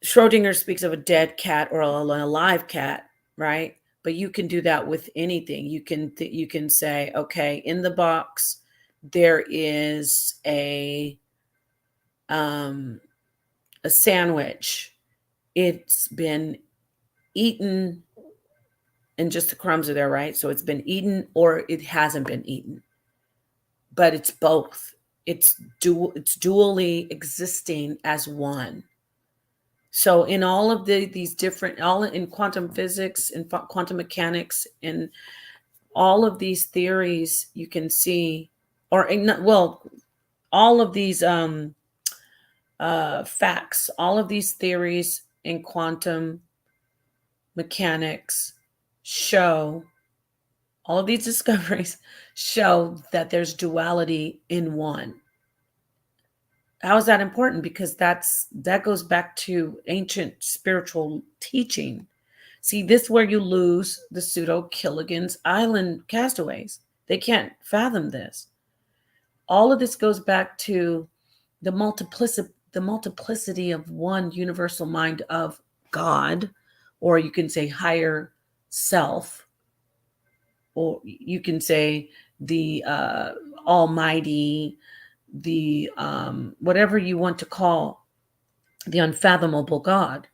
Schrodinger speaks of a dead cat or an alive cat, right? But you can do that with anything. You can say, okay, in the box there is a sandwich. It's been eaten and just the crumbs are there, right? So it's been eaten or it hasn't been eaten. But it's both. It's dually existing as one. So in all of these different, all in quantum physics and quantum mechanics and all of these theories, you can see, all of these facts, all of these theories in quantum mechanics show, all of these discoveries show that there's duality in one. How is that important? Because that goes back to ancient spiritual teaching. See, this is where you lose the Pseudo Killigan's island castaways. They can't fathom this. All of this goes back to the multiplicity of one universal mind of God, or you can say higher self, or you can say the Almighty, the whatever you want to call the unfathomable God.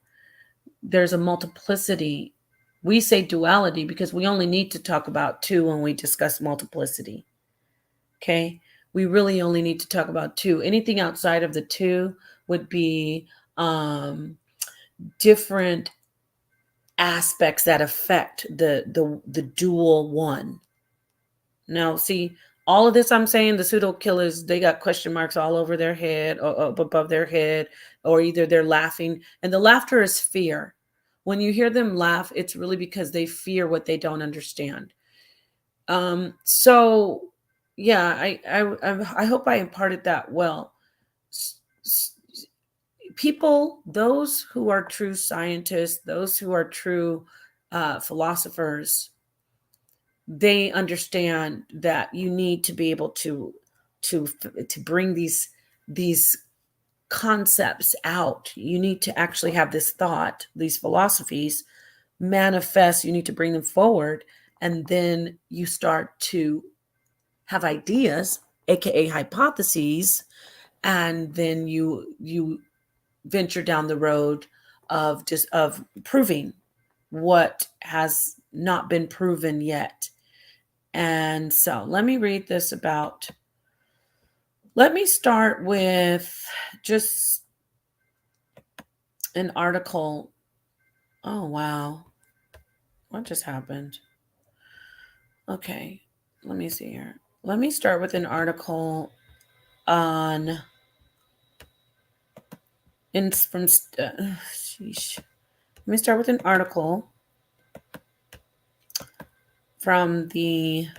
There's a multiplicity. We say duality because we only need to talk about two when we discuss multiplicity. Okay, we really only need to talk about two. Anything outside of the two would be different aspects that affect the dual one. Now, see, all of this I'm saying, the pseudo killers, they got question marks all over their head or above their head, or either they're laughing. And the laughter is fear. When you hear them laugh, it's really because they fear what they don't understand. So yeah, I hope I imparted that well. People, those who are true scientists, those who are true philosophers, they understand that you need to be able to bring these concepts out. You need to actually have this thought, these philosophies manifest. You need to bring them forward, and then you start to have ideas, aka hypotheses, and then you venture down the road of proving what has not been proven yet. And so let me read this about, let me start with just an article. Oh, wow. What just happened? Okay, let me see here. Let me start with an article on in from sheesh. Let me start with an article from the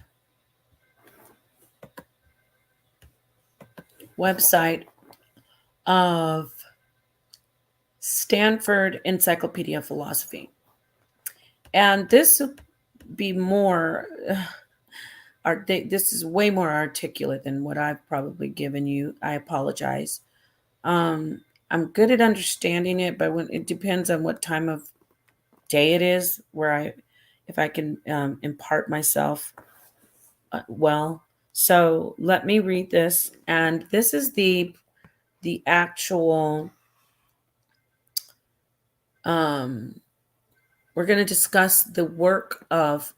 website of Stanford Encyclopedia of Philosophy. And this will be more, this is way more articulate than what I've probably given you. I apologize. I'm good at understanding it, but when it depends on what time of day it is, if I can impart myself well. So let me read this, and this is the actual. We're going to discuss the work of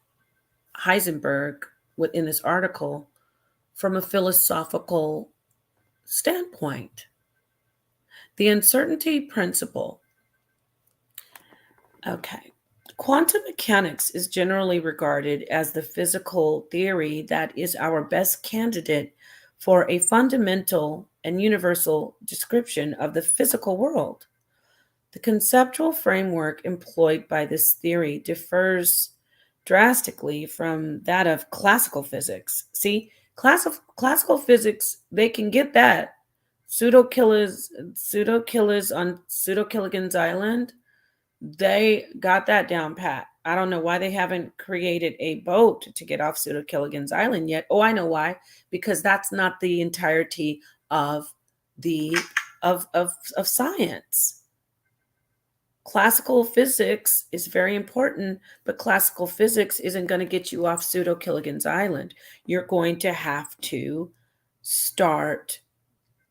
Heisenberg within this article from a philosophical standpoint. The uncertainty principle. Okay. Quantum mechanics is generally regarded as the physical theory that is our best candidate for a fundamental and universal description of the physical world. The conceptual framework employed by this theory differs drastically from that of classical physics. See, classical physics, they can get that. Pseudo Killas on Pseudo Killigan's Island, they got that down pat. I don't know why they haven't created a boat to get off Pseudo Killigan's Island yet. Oh, I know why. Because that's not the entirety of the of science. Classical physics is very important, but classical physics isn't going to get you off Pseudo Killigan's Island. You're going to have to start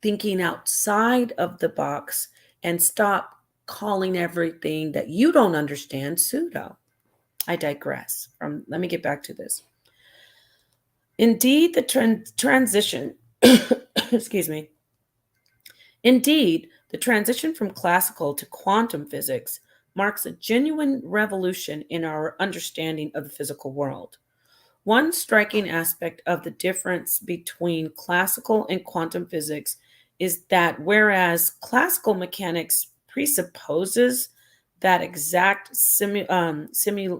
thinking outside of the box and stop calling everything that you don't understand pseudo. I digress. Let me get back to this. Indeed, the transition, excuse me. Indeed, the transition from classical to quantum physics marks a genuine revolution in our understanding of the physical world. One striking aspect of the difference between classical and quantum physics is that whereas classical mechanics presupposes that exact simultaneous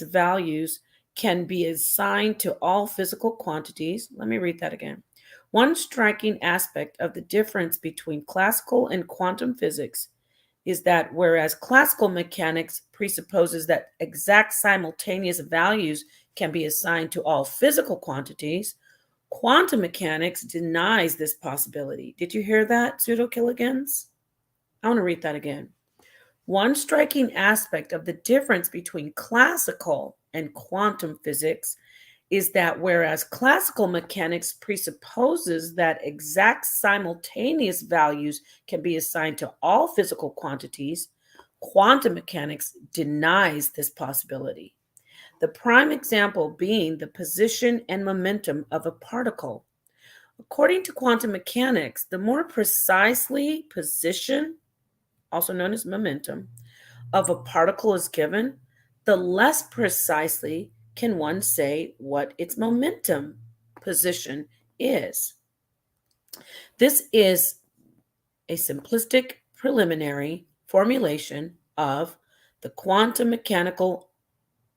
values can be assigned to all physical quantities. Let me read that again. One striking aspect of the difference between classical and quantum physics is that whereas classical mechanics presupposes that exact simultaneous values can be assigned to all physical quantities, quantum mechanics denies this possibility. Did you hear that, Pseudo Killigans? I want to read that again. One striking aspect of the difference between classical and quantum physics is that whereas classical mechanics presupposes that exact simultaneous values can be assigned to all physical quantities, quantum mechanics denies this possibility. The prime example being the position and momentum of a particle. According to quantum mechanics, the more precisely position, also known as momentum, of a particle is given, the less precisely can one say what its momentum position is. This is a simplistic preliminary formulation of the quantum mechanical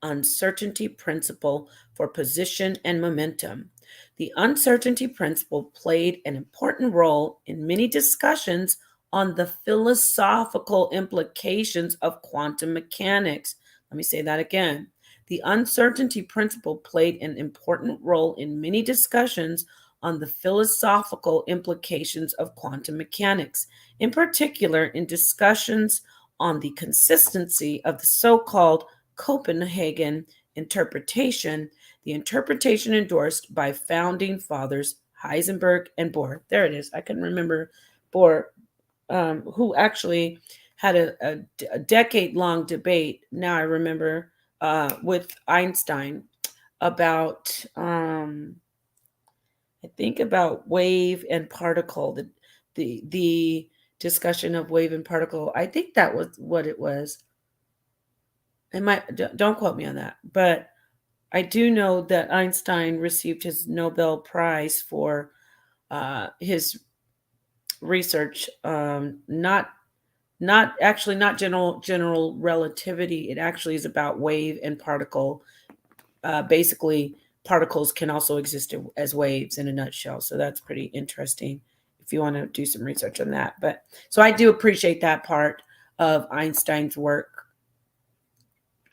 uncertainty principle for position and momentum. The uncertainty principle played an important role in many discussions on the philosophical implications of quantum mechanics. Let me say that again. The uncertainty principle played an important role in many discussions on the philosophical implications of quantum mechanics, in particular in discussions on the consistency of the so-called Copenhagen interpretation, the interpretation endorsed by founding fathers Heisenberg and Bohr. There it is. I can remember Bohr, who actually had a decade-long debate. Now I remember with Einstein about, I think about wave and particle, the discussion of wave and particle. I think that was what it was. Don't quote me on that, but I do know that Einstein received his Nobel Prize for his research, not actually not general relativity. It actually is about wave and particle. Basically, particles can also exist as waves in a nutshell. So that's pretty interesting if you want to do some research on that. But so I do appreciate that part of Einstein's work.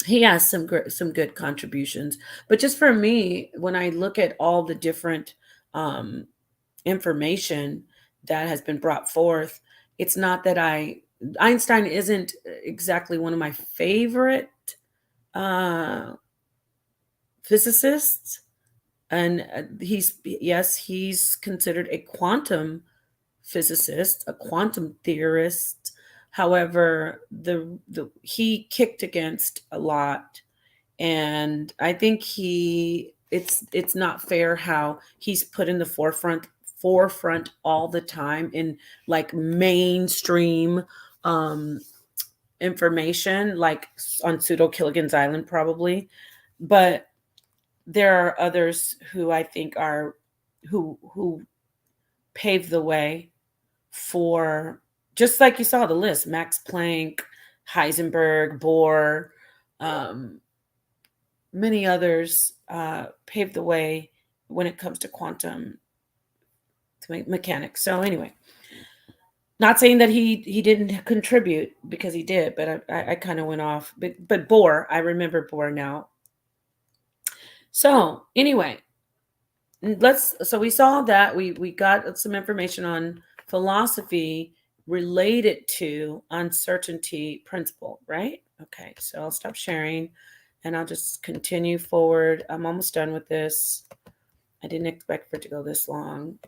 He has some good contributions, but just for me, when I look at all the different information that has been brought forth, it's not that Einstein isn't exactly one of my favorite physicists, and he's considered a quantum physicist, a quantum theorist. However, he kicked against a lot, and I think it's not fair how he's put in the forefront all the time in like mainstream information, like on Pseudo Killigan's Island probably, but there are others who I think are who paved the way for, just like you saw the list: Max Planck, Heisenberg, Bohr, many others paved the way when it comes to quantum mechanics. So anyway, not saying that he didn't contribute, because he did, but I kind of went off. But Bohr, I remember Bohr now. So anyway, so we saw that we got some information on philosophy related to uncertainty principle, right? Okay, so I'll stop sharing and I'll just continue forward. I'm almost done with this. I didn't expect for it to go this long,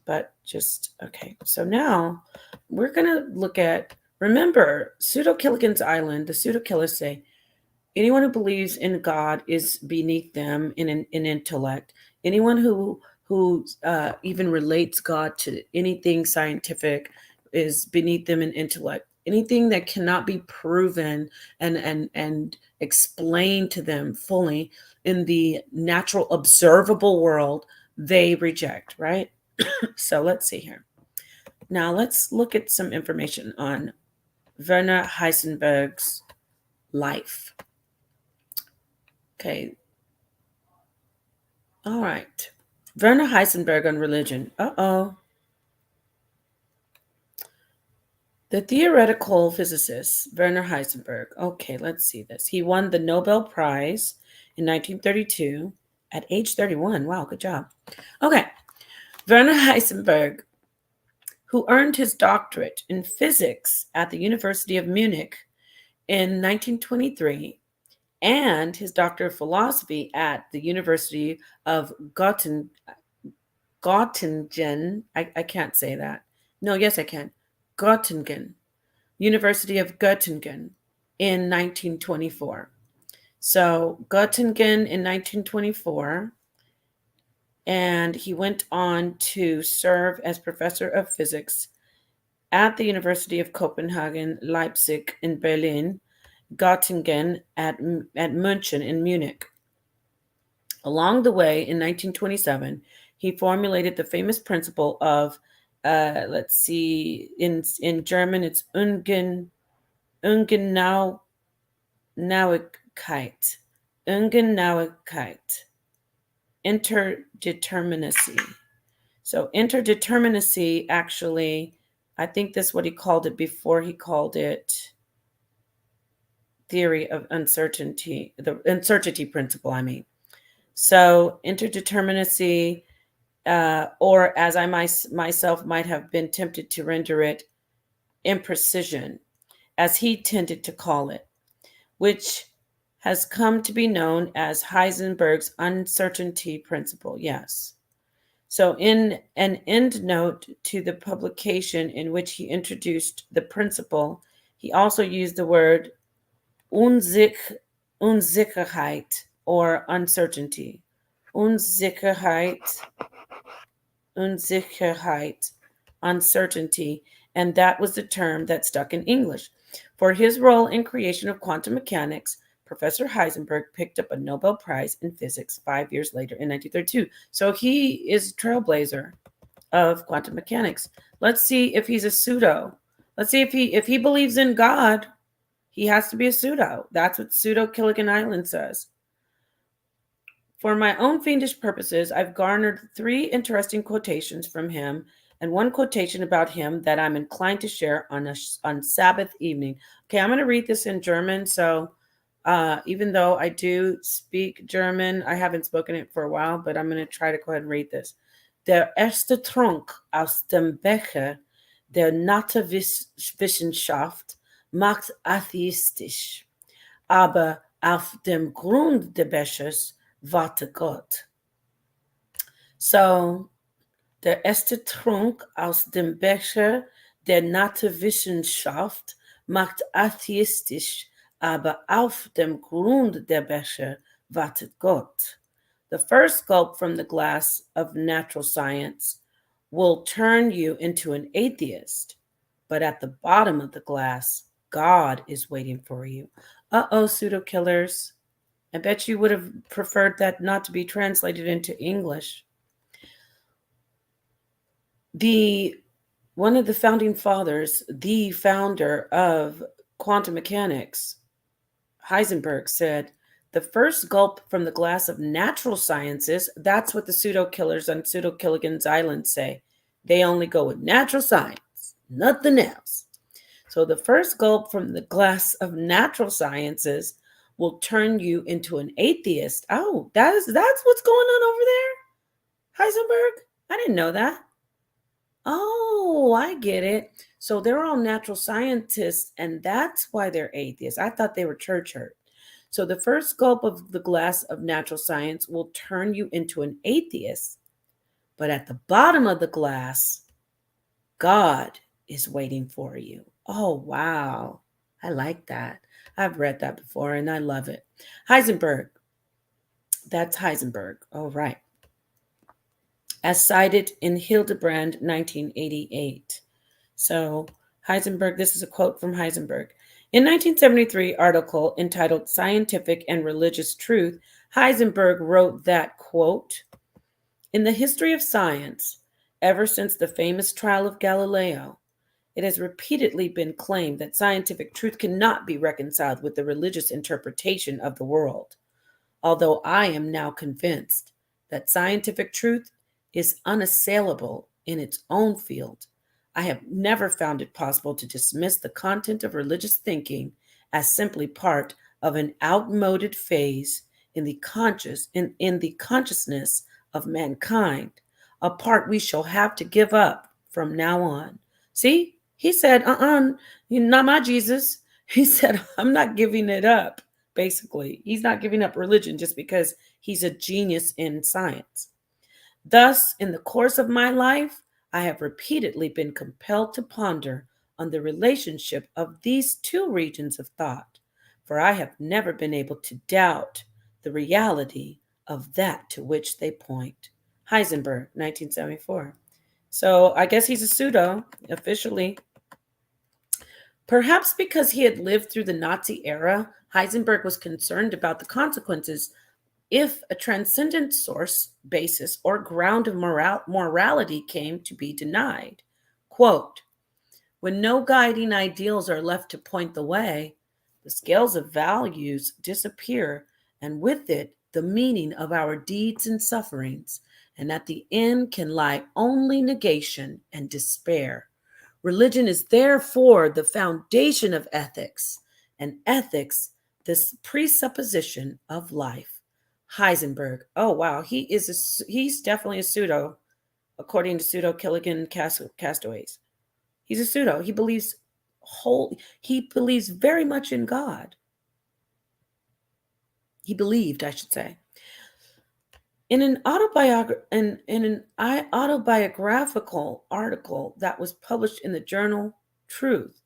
but just okay. So now we're gonna look at, remember, Pseudo Killigan's Island. The Pseudo Killas say anyone who believes in God is beneath them in intellect. Anyone who even relates God to anything scientific is beneath them in intellect. Anything that cannot be proven and explained to them fully in the natural observable world, they reject, right? So let's see here. Now let's look at some information on Werner Heisenberg's life. Okay. All right. Werner Heisenberg on religion. The theoretical physicist, Werner Heisenberg. Okay, let's see this. He won the Nobel Prize in 1932 at age 31. Wow, good job. Okay. Werner Heisenberg, who earned his doctorate in physics at the University of Munich in 1923, and his Doctor of Philosophy at the University of Göttingen. I can't say that. No, yes, I can. Göttingen. University of Göttingen in 1924. So Göttingen in 1924. And he went on to serve as professor of physics at the University of Copenhagen, Leipzig in Berlin, Göttingen at München in Munich. Along the way, in 1927, he formulated the famous principle of, let's see, in German, it's Ungenauigkeit. Ungenauigkeit. Interdeterminacy. So interdeterminacy, actually, I think that's what he called it before he called it theory of uncertainty, the uncertainty principle, I mean. So interdeterminacy, or as I myself might have been tempted to render it, imprecision, as he tended to call it, which has come to be known as Heisenberg's uncertainty principle. Yes. So in an endnote to the publication in which he introduced the principle, he also used the word Unsicherheit, or uncertainty. Unsicherheit, uncertainty. and that was the term that stuck in English. For his role in creation of quantum mechanics, Professor Heisenberg picked up a Nobel Prize in physics 5 years later in 1932. So he is a trailblazer of quantum mechanics. Let's see if he's a pseudo. Let's see if he believes in God, he has to be a pseudo. That's what Pseudo Killigan Island says. For my own fiendish purposes, I've garnered 3 interesting quotations from him and one quotation about him that I'm inclined to share on Sabbath evening. Okay, I'm going to read this in German. So even though I do speak German, I haven't spoken it for a while, but I'm going to try to go ahead and read this. Der erste Trunk aus dem Becher der Naturwissenschaft macht atheistisch, aber auf dem Grund des Bechers warte Gott. So, der erste Trunk aus dem Becher der Naturwissenschaft macht atheistisch, aber auf dem Grund der Becher wartet Gott. The first gulp from the glass of natural science will turn you into an atheist, but at the bottom of the glass, God is waiting for you. Uh-oh, pseudo killers. I bet you would have preferred that not to be translated into English. One of the founding fathers, the founder of quantum mechanics, Heisenberg, said, the first gulp from the glass of natural sciences, that's what the pseudo killers on Pseudo Killigan's Island say. They only go with natural science, nothing else. So the first gulp from the glass of natural sciences will turn you into an atheist. Oh, that's what's going on over there, Heisenberg? I didn't know that. Oh, I get it. So they're all natural scientists, and that's why they're atheists. I thought they were church hurt. So the first gulp of the glass of natural science will turn you into an atheist. But at the bottom of the glass, God is waiting for you. Oh, wow. I like that. I've read that before, and I love it. Heisenberg. That's Heisenberg. All right. As cited in Hildebrand, 1988. So Heisenberg, this is a quote from Heisenberg. In 1973 article entitled Scientific and Religious Truth, Heisenberg wrote that, quote, in the history of science, ever since the famous trial of Galileo, it has repeatedly been claimed that scientific truth cannot be reconciled with the religious interpretation of the world. Although I am now convinced that scientific truth is unassailable in its own field, I have never found it possible to dismiss the content of religious thinking as simply part of an outmoded phase in the consciousness of mankind, a part we shall have to give up from now on. See, he said, you're not my Jesus. He said, I'm not giving it up, basically. He's not giving up religion just because he's a genius in science. Thus, in the course of my life, I have repeatedly been compelled to ponder on the relationship of these 2 regions of thought, for I have never been able to doubt the reality of that to which they point. Heisenberg, 1974. So I guess he's a pseudo, officially. Perhaps because he had lived through the Nazi era, Heisenberg was concerned about the consequences if a transcendent source, basis, or ground of morality came to be denied. Quote, when no guiding ideals are left to point the way, the scales of values disappear, and with it, the meaning of our deeds and sufferings, and at the end can lie only negation and despair. Religion is therefore the foundation of ethics, and ethics, this presupposition of life. Heisenberg. Oh, wow. He's definitely a pseudo, according to Pseudo Killigan castaways. He's a pseudo. He believes very much in God. He believed, I should say. In an autobiographical article that was published in the journal Truth,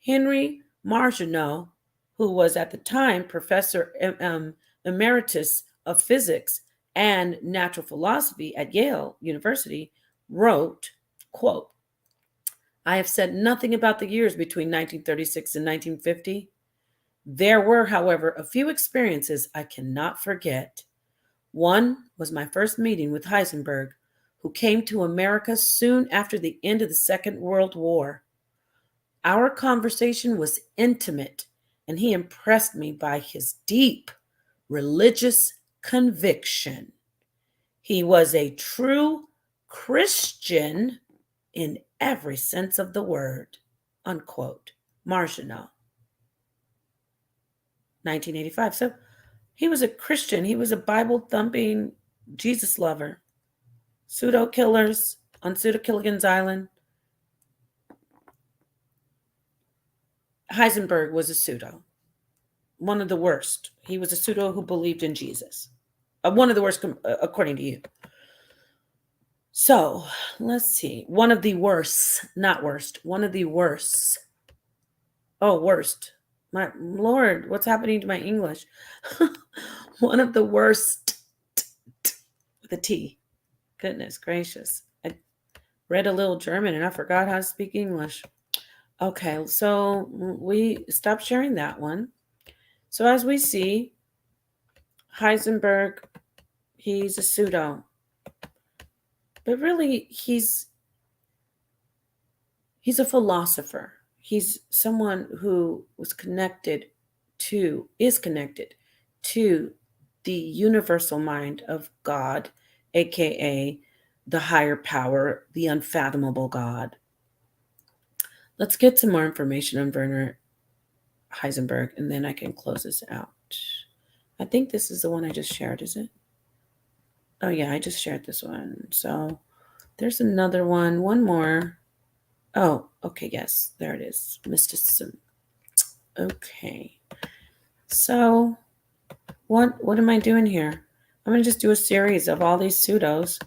Henry Margenau, who was at the time professor emeritus of physics and natural philosophy at Yale University, wrote, quote, I have said nothing about the years between 1936 and 1950. There were, however, a few experiences I cannot forget. One was my first meeting with Heisenberg, who came to America soon after the end of the Second World War. Our conversation was intimate, and he impressed me by his deep religious conviction. He was a true Christian in every sense of the word. Unquote. Marginal, 1985. So he was a Christian. He was a Bible thumping Jesus lover. Pseudo Killers on Pseudo Killigan's Island. Heisenberg was a pseudo, one of the worst. He was a pseudo who believed in Jesus. One of the worst, according to you. So let's see. One of the worst, not worst, one of the worst. Oh, worst. My Lord, what's happening to my English? One of the worst with a T. Goodness gracious. I read a little German and I forgot how to speak English. Okay, so we stopped sharing that one. So as we see, Heisenberg, he's a pseudo. But really, he's a philosopher. He's someone who is connected to the universal mind of God, aka the higher power, the unfathomable God. Let's get some more information on Werner Heisenberg, and then I can close this out. I think this is the one I just shared, is it? Oh yeah, I just shared this one. So there's another one more. Oh, okay, yes, there it is. Mysticism. Okay. So what am I doing here? I'm going to just do a series of all these pseudos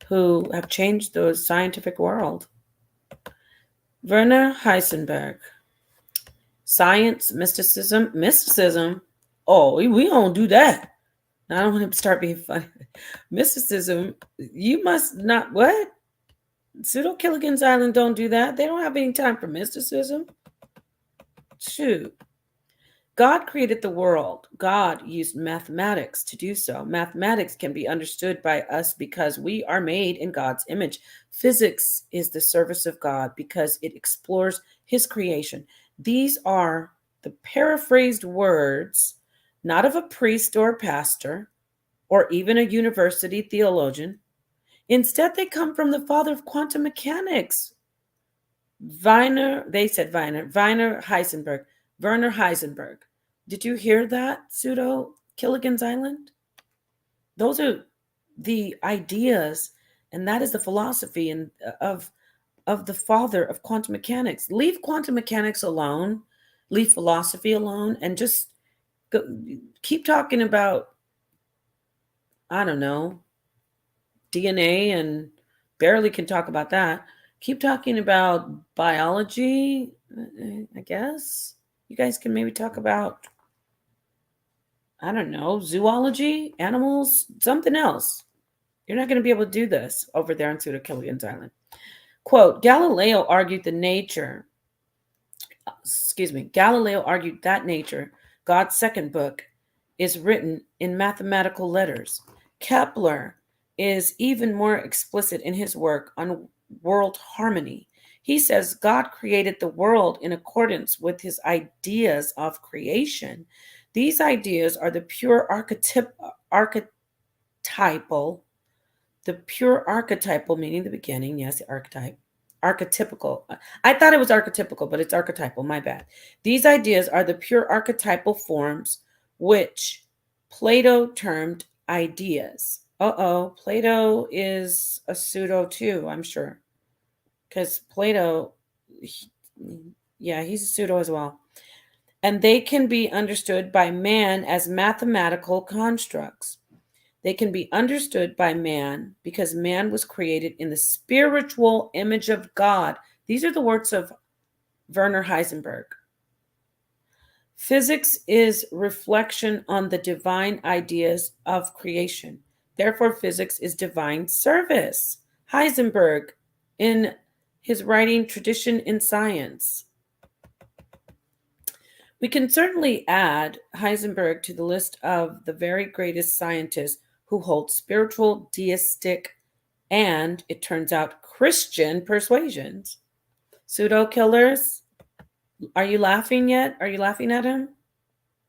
who have changed the scientific world. Werner Heisenberg. Science, mysticism. Oh, we don't do that. I don't want to start being funny. Mysticism, you must not, what? Pseudo Killigan's Island don't do that. They don't have any time for mysticism. Shoot. God created the world. God used mathematics to do so. Mathematics can be understood by us because we are made in God's image. Physics is the service of God because it explores his creation. These are the paraphrased words, not of a priest or a pastor, or even a university theologian. Instead, they come from the father of quantum mechanics, Werner Heisenberg. Werner Heisenberg. Did you hear that, Pseudo Killigan's Island? Those are the ideas, and that is the philosophy of the father of quantum mechanics. Leave quantum mechanics alone, leave philosophy alone, and just keep talking about, I don't know, DNA, and barely can talk about that. Keep talking about biology, I guess. You guys can maybe talk about, I don't know, zoology, animals, something else. You're not going to be able to do this over there on Pseudo Killigan's Island. Quote, Galileo argued that nature, God's second book, is written in mathematical letters. Kepler is even more explicit in his work on world harmony. He says God created the world in accordance with his ideas of creation. These ideas are the pure archetypal, meaning the beginning, yes, the archetype, archetypical. I thought it was archetypical, but it's archetypal, my bad. These ideas are the pure archetypal forms which Plato termed ideas. Plato is a pseudo too, I'm sure. Because Plato, he's a pseudo as well. And they can be understood by man as mathematical constructs. They can be understood by man because man was created in the spiritual image of God. These are the words of Werner Heisenberg. Physics is reflection on the divine ideas of creation. Therefore, physics is divine service. Heisenberg, in his writing Tradition in Science. We can certainly add Heisenberg to the list of the very greatest scientists who hold spiritual, deistic, and, it turns out, Christian persuasions. Pseudo Killas, are you laughing yet? Are you laughing at him?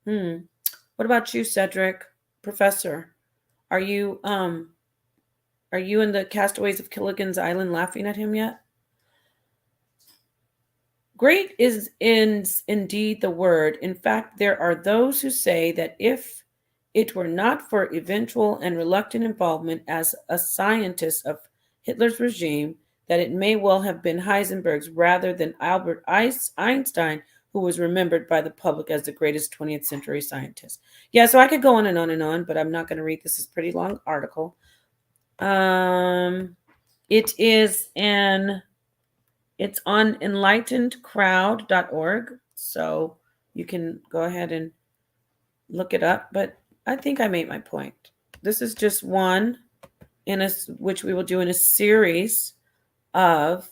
What about you, Cedric, Professor? Are you in the Castaways of Killigan's Island laughing at him yet? Great is indeed the word. In fact, there are those who say that if it were not for eventual and reluctant involvement as a scientist of Hitler's regime, that it may well have been Heisenberg's rather than Albert Einstein who was remembered by the public as the greatest 20th century scientist. Yeah, so I could go on and on and on, but I'm not going to read this. It's a pretty long article. It's on enlightenedcrowd.org, so you can go ahead and look it up. But I think I made my point. This is just one which we will do in a series of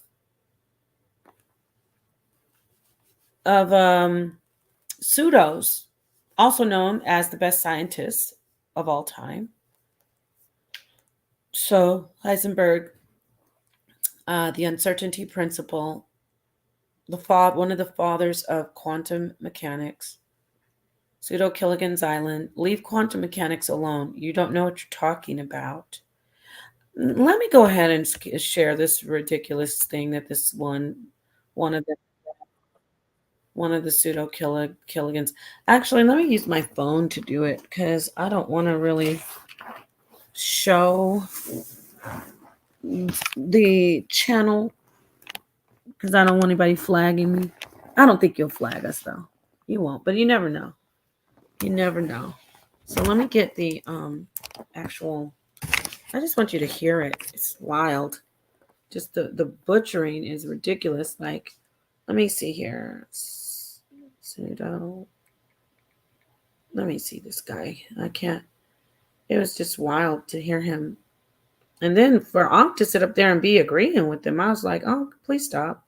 pseudos, also known as the best scientists of all time. So Heisenberg, the uncertainty principle, one of the fathers of quantum mechanics. Pseudo Killigan's Island, leave quantum mechanics alone. You don't know what you're talking about. Let me go ahead and share this ridiculous thing that this one of the Pseudo Killigans. Actually, let me use my phone to do it because I don't want to really show the channel because I don't want anybody flagging me. I don't think you'll flag us though. You won't, but you never know. You never know. So let me get the actual. I just want you to hear it. It's wild. Just the butchering is ridiculous. Like, let me see here. Pseudo. Let me see this guy. I can't. It was just wild to hear him. And then for Ankh to sit up there and be agreeing with him, I was like, oh, please stop.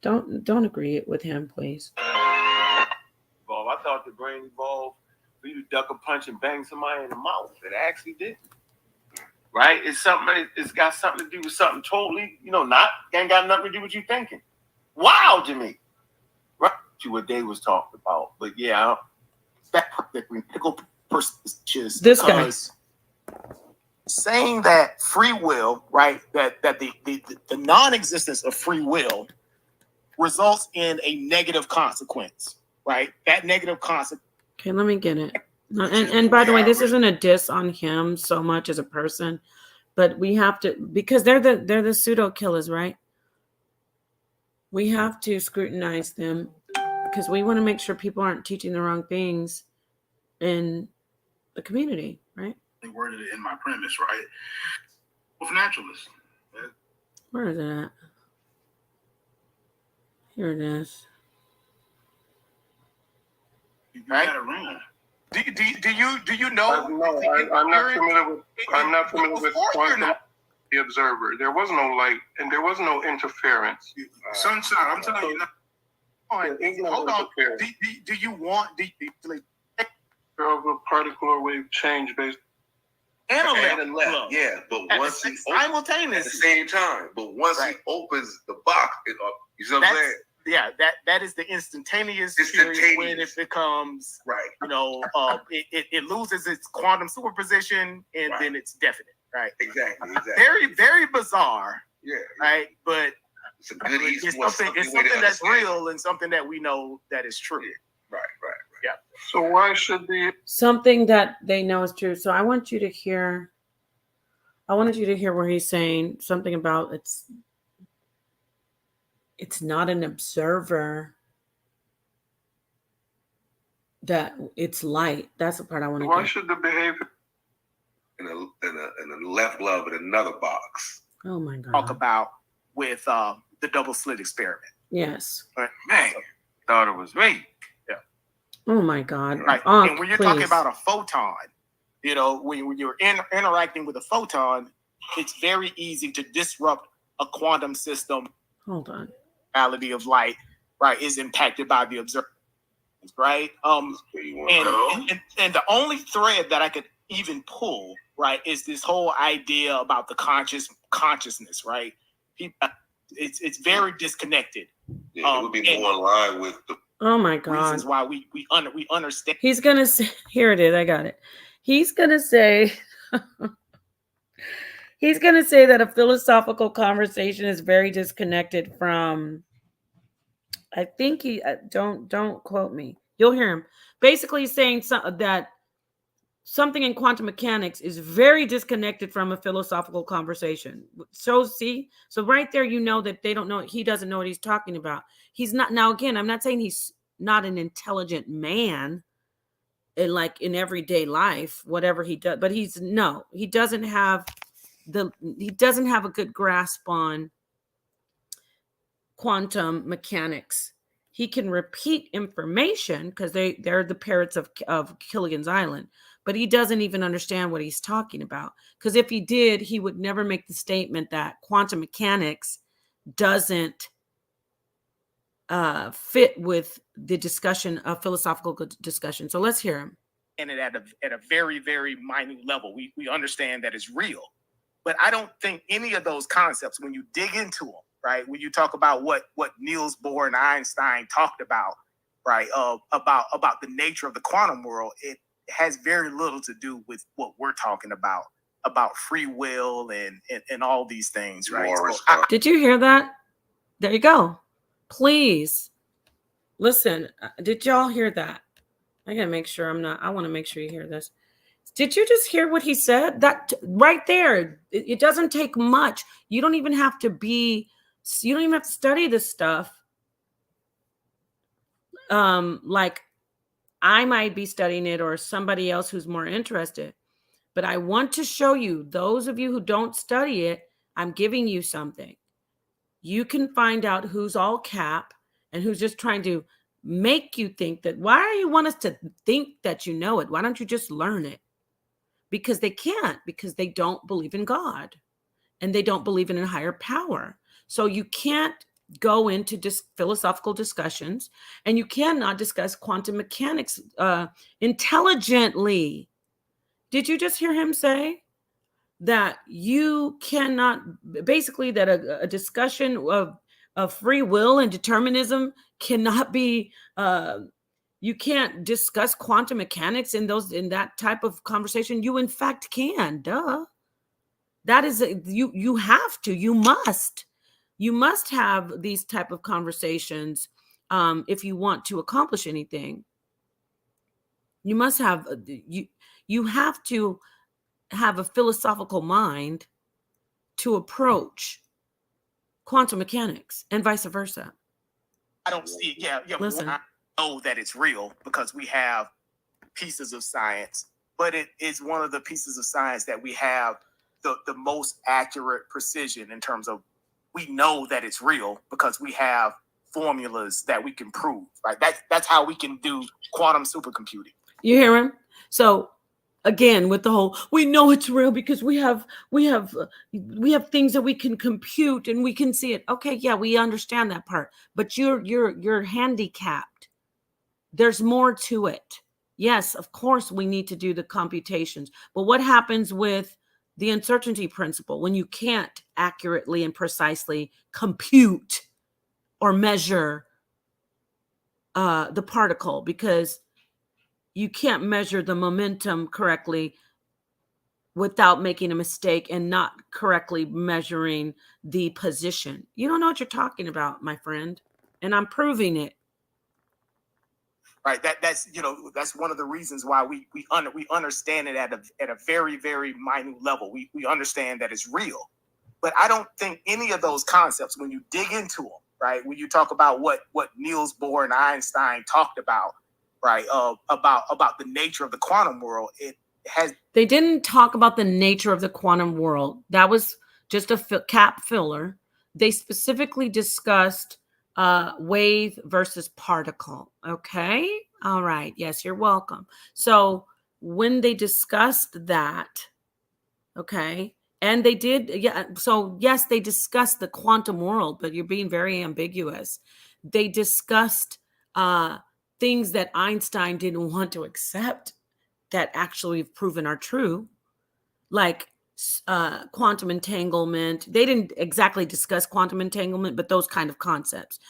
Don't agree with him, please. Well, I thought the brain evolved for you to duck a punch and bang somebody in the mouth. It actually didn't. Right? It's got something to do with something totally, ain't got nothing to do with you thinking. Wow, Jimmy. Right to what Dave was talking about. But yeah, that critical person is just this guy saying that free will, right? That the non-existence of free will results in a negative consequence, right? That negative consequence. Okay, let me get it. And by the way, this isn't a diss on him so much as a person, but we have to, because they're the pseudo killers, right? We have to scrutinize them because we want to make sure people aren't teaching the wrong things in the community, right? They worded it in my premise, right? With naturalists. Where is it at? Here it is. Right? Do you know? I'm not familiar with quantum the observer. There was no light and there was no interference. Sunshine, I'm telling you. Hold on. Do you want of a particle or wave change based and left? Yeah, but once he simultaneously at the same time, but once he opens the box, you see what I'm saying? Yeah, that is the instantaneous period when it becomes right. It loses its quantum superposition and then it's definite. Right. Exactly. Very, very bizarre. Yeah. Right. But it's a good it's something that's real and something that we know that is true. Yeah. Right. Yeah. So why should something that they know is true? So I wanted you to hear where he's saying something about it's not an observer that it's light. That's the part I want to. Why should the behavior in a left glove in another box? Oh my God! Talk about with the double slit experiment. Yes. Man, thought it was me. Yeah. Oh my God! Right. And when you're talking about a photon, when you're interacting with a photon, it's very easy to disrupt a quantum system Hold on. Reality of light, right, is impacted by the observer, right? And the only thread that I could even pull, right, is this whole idea about the consciousness, right? It's very disconnected. Yeah, it would be more in line with the Oh my God. Reasons why we understand. He's gonna say, here it is. I got it. He's gonna say, he's gonna say that a philosophical conversation is very disconnected from. I think he don't quote me. You'll hear him. Basically saying that something in quantum mechanics is very disconnected from a philosophical conversation. So see, so right there, you know that they don't know. He doesn't know what he's talking about. He's not. Now again, I'm not saying he's not an intelligent man in everyday life, whatever he does, but he doesn't have a good grasp on quantum mechanics. He can repeat information because they're the parrots of Killigan's Island, but he doesn't even understand what he's talking about. Because if he did, he would never make the statement that quantum mechanics doesn't fit with the discussion of philosophical discussion. So let's hear him. And it at a very, very minute level, we understand that it's real. But I don't think any of those concepts, when you dig into them, right, when you talk about what Niels Bohr and Einstein talked about, right, about the nature of the quantum world, it has very little to do with what we're talking about free will and all these things, right? So did you hear that? There you go. Please listen. Did y'all hear that? I gotta make sure I want to make sure you hear this. Did you just hear what he said? That right there, it doesn't take much. You don't even have to study this stuff. Like I might be studying it or somebody else who's more interested. But I want to show you, those of you who don't study it, I'm giving you something. You can find out who's all cap and who's just trying to make you think that. Why do you want us to think that you know it? Why don't you just learn it? Because they can't, because they don't believe in God and they don't believe in a higher power. So you can't go into philosophical discussions and you cannot discuss quantum mechanics intelligently. Did you just hear him say that you cannot, basically that a discussion of free will and determinism cannot be, you can't discuss quantum mechanics in that type of conversation? You in fact can, duh. That is, you have to, you must have these type of conversations if you want to accomplish anything. You must have, you have to have a philosophical mind to approach quantum mechanics and vice versa. I don't see it. Yeah. Listen. I know that it's real because we have pieces of science, but it is one of the pieces of science that we have the most accurate precision in terms of, we know that it's real because we have formulas that we can prove. Right? That's how we can do quantum supercomputing. You hear him? So again, with the whole, we know it's real because we have things that we can compute and we can see it. Okay, yeah, we understand that part, but you're handicapped. There's more to it. Yes, of course we need to do the computations, but what happens with the uncertainty principle when you can't accurately and precisely compute or measure the particle because you can't measure the momentum correctly without making a mistake and not correctly measuring the position? You don't know what you're talking about, my friend. And I'm proving it. Right. That's one of the reasons why we understand it at a very, very minute level. We understand that it's real. But I don't think any of those concepts, when you dig into them, right, when you talk about what Niels Bohr and Einstein talked about, right, about the nature of the quantum world, they didn't talk about the nature of the quantum world. That was just a cap filler. They specifically discussed wave versus particle. Okay. All right. Yes, you're welcome. So when they discussed that, okay, And they did, yeah. So yes, they discussed the quantum world, but you're being very ambiguous. They discussed things that Einstein didn't want to accept that actually have proven are true, like quantum entanglement. They didn't exactly discuss quantum entanglement, but those kind of concepts,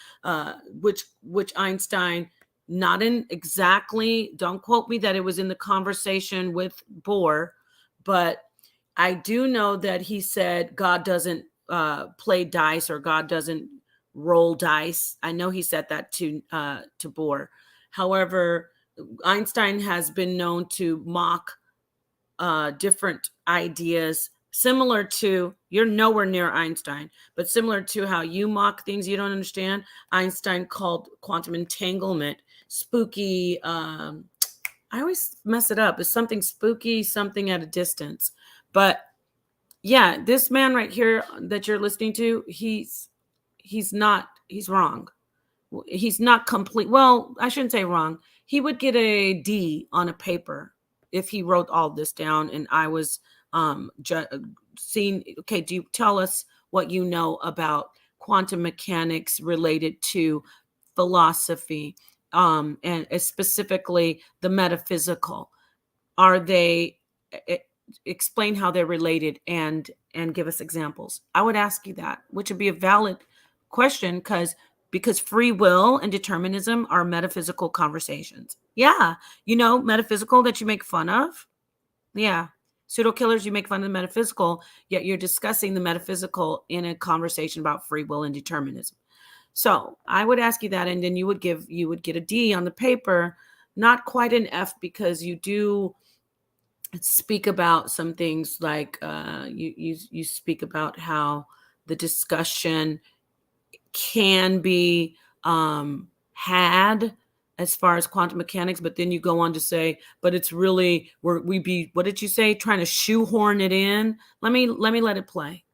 which Einstein, not in exactly, don't quote me that it was in the conversation with Bohr, but I do know that he said God doesn't play dice, or God doesn't roll dice. I know he said that to Bohr. However, Einstein has been known to mock different ideas, similar to, you're nowhere near Einstein, but similar to how you mock things you don't understand. Einstein called quantum entanglement spooky. I always mess it up. It's something spooky, something at a distance. But yeah, this man right here that you're listening to, he's wrong. He's not complete. Well, I shouldn't say wrong. He would get a D on a paper if he wrote all this down and I was seeing, okay, do you tell us what you know about quantum mechanics related to philosophy, and specifically the metaphysical? Are they, explain how they're related and give us examples? I would ask you that, which would be a valid question, because free will and determinism are metaphysical conversations. Yeah, metaphysical that you make fun of. Yeah, pseudo killers, you make fun of the metaphysical, yet you're discussing the metaphysical in a conversation about free will and determinism. So I would ask you that, and then you would get a D on the paper, not quite an F, because you do speak about some things like you speak about how the discussion can be had as far as quantum mechanics, but then you go on to say, but it's really what did you say, trying to shoehorn it in? Let me let it play.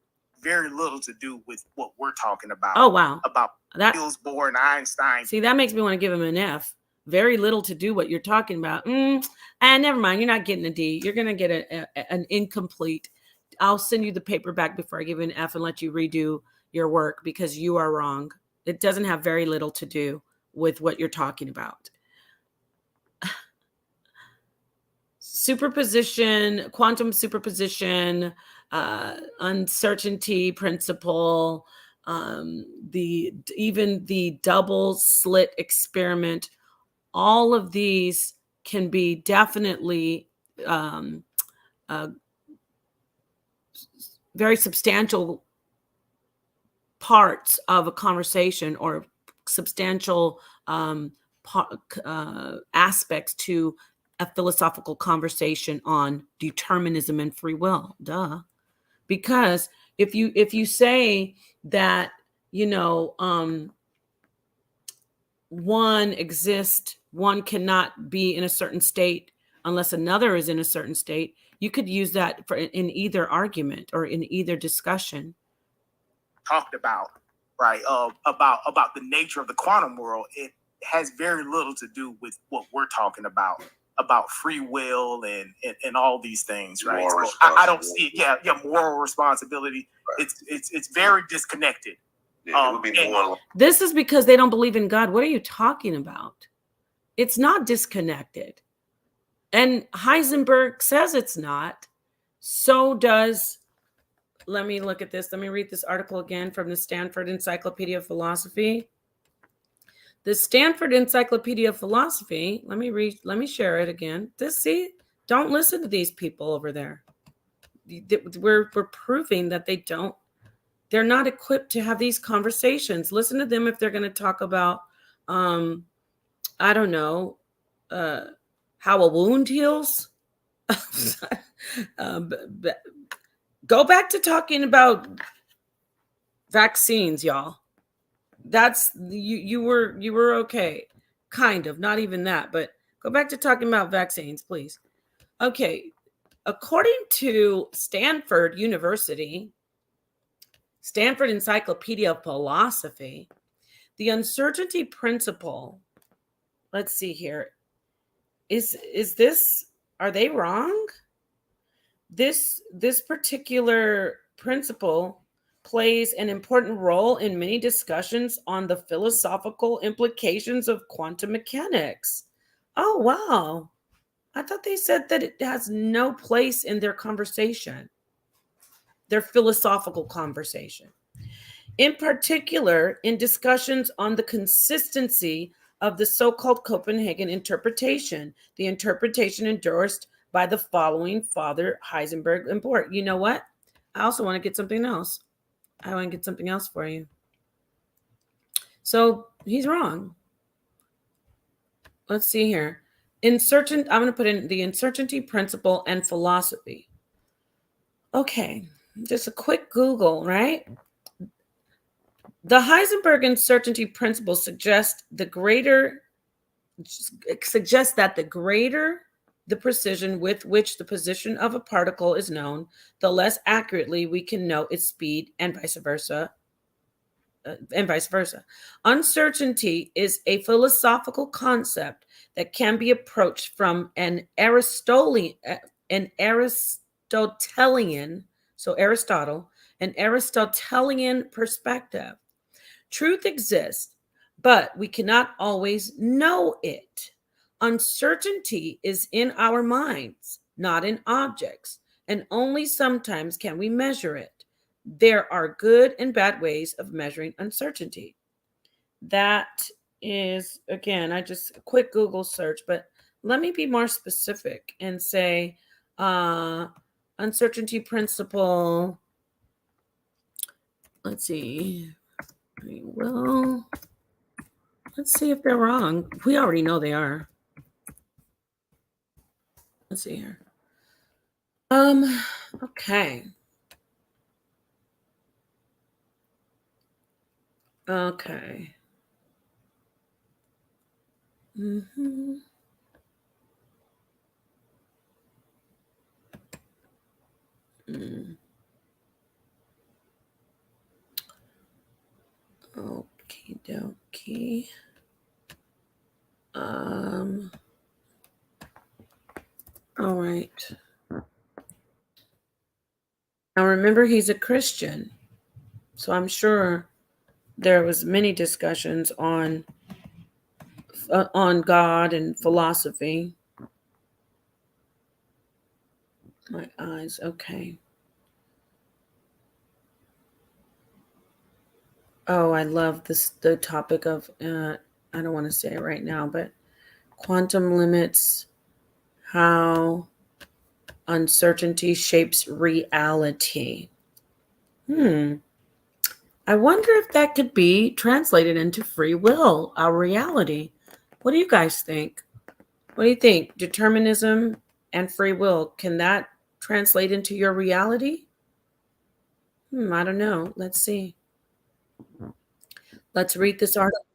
Very little to do with what we're talking about. Oh wow, about that Niels Bohr and Einstein. See, that makes me want to give him an F. Very little to do what you're talking about. And never mind, you're not getting a D. You're gonna get an incomplete. I'll send you the paper back before I give you an F and let you redo your work, because you are wrong. It doesn't have very little to do with what you're talking about. Superposition, quantum superposition, uncertainty principle, even the double slit experiment, all of these can be definitely very substantial parts of a conversation, or substantial aspects to a philosophical conversation on determinism and free will. Duh. Because if you say that, one exists, one cannot be in a certain state unless another is in a certain state, you could use that in either argument or in either discussion. Talked about, right? About the nature of the quantum world. It has very little to do with what we're talking about free will and all these things, right? So I don't see it. Yeah, moral responsibility. Right. It's very disconnected. Yeah, it would be more. This is because they don't believe in God. What are you talking about? It's not disconnected. And Heisenberg says it's not. So does, let me look at this. Let me read this article again from the Stanford Encyclopedia of Philosophy. The Stanford Encyclopedia of Philosophy, let me share it again. Don't listen to these people over there. We're proving that they're not equipped to have these conversations. Listen to them if they're going to talk about, I don't know, how a wound heals. Go back to talking about vaccines, y'all. That's you were okay, kind of, not even that, but go back to talking about vaccines, please. Okay, according to Stanford University, Stanford Encyclopedia of Philosophy, the uncertainty principle, let's see here, is this, are they wrong? this particular principle plays an important role in many discussions on the philosophical implications of quantum mechanics. Oh, wow. I thought they said that it has no place in their conversation, their philosophical conversation. In particular, in discussions on the consistency of the so-called Copenhagen interpretation, the interpretation endorsed by the following Father Heisenberg and Bohr. You know what? I also want to get something else. I want to get something else for you. So he's wrong. Let's see here. I'm going to put in the uncertainty principle and philosophy. Okay, just a quick Google, right? The Heisenberg uncertainty principle suggests that the greater the precision with which the position of a particle is known, the less accurately we can know its speed, and vice versa. Uncertainty is a philosophical concept that can be approached from an Aristotelian, perspective. Truth exists, but we cannot always know it. Uncertainty is in our minds, not in objects, and only sometimes can we measure it. There are good and bad ways of measuring uncertainty. That is, again, I just a quick Google search, but let me be more specific and say uncertainty principle. Let's see. Well, let's see if they're wrong. We already know they are. Let's see here. Okay. Okay. Mm-hmm. Okie dokie. All right. Now remember, he's a Christian, so I'm sure there was many discussions on God and philosophy. My eyes, okay. Oh, I love the topic of, I don't want to say it right now, but quantum limits, how uncertainty shapes reality. I wonder if that could be translated into free will, our reality. What do you guys think? What do you think? Determinism and free will, can that translate into your reality? I don't know. Let's see. Let's read this article.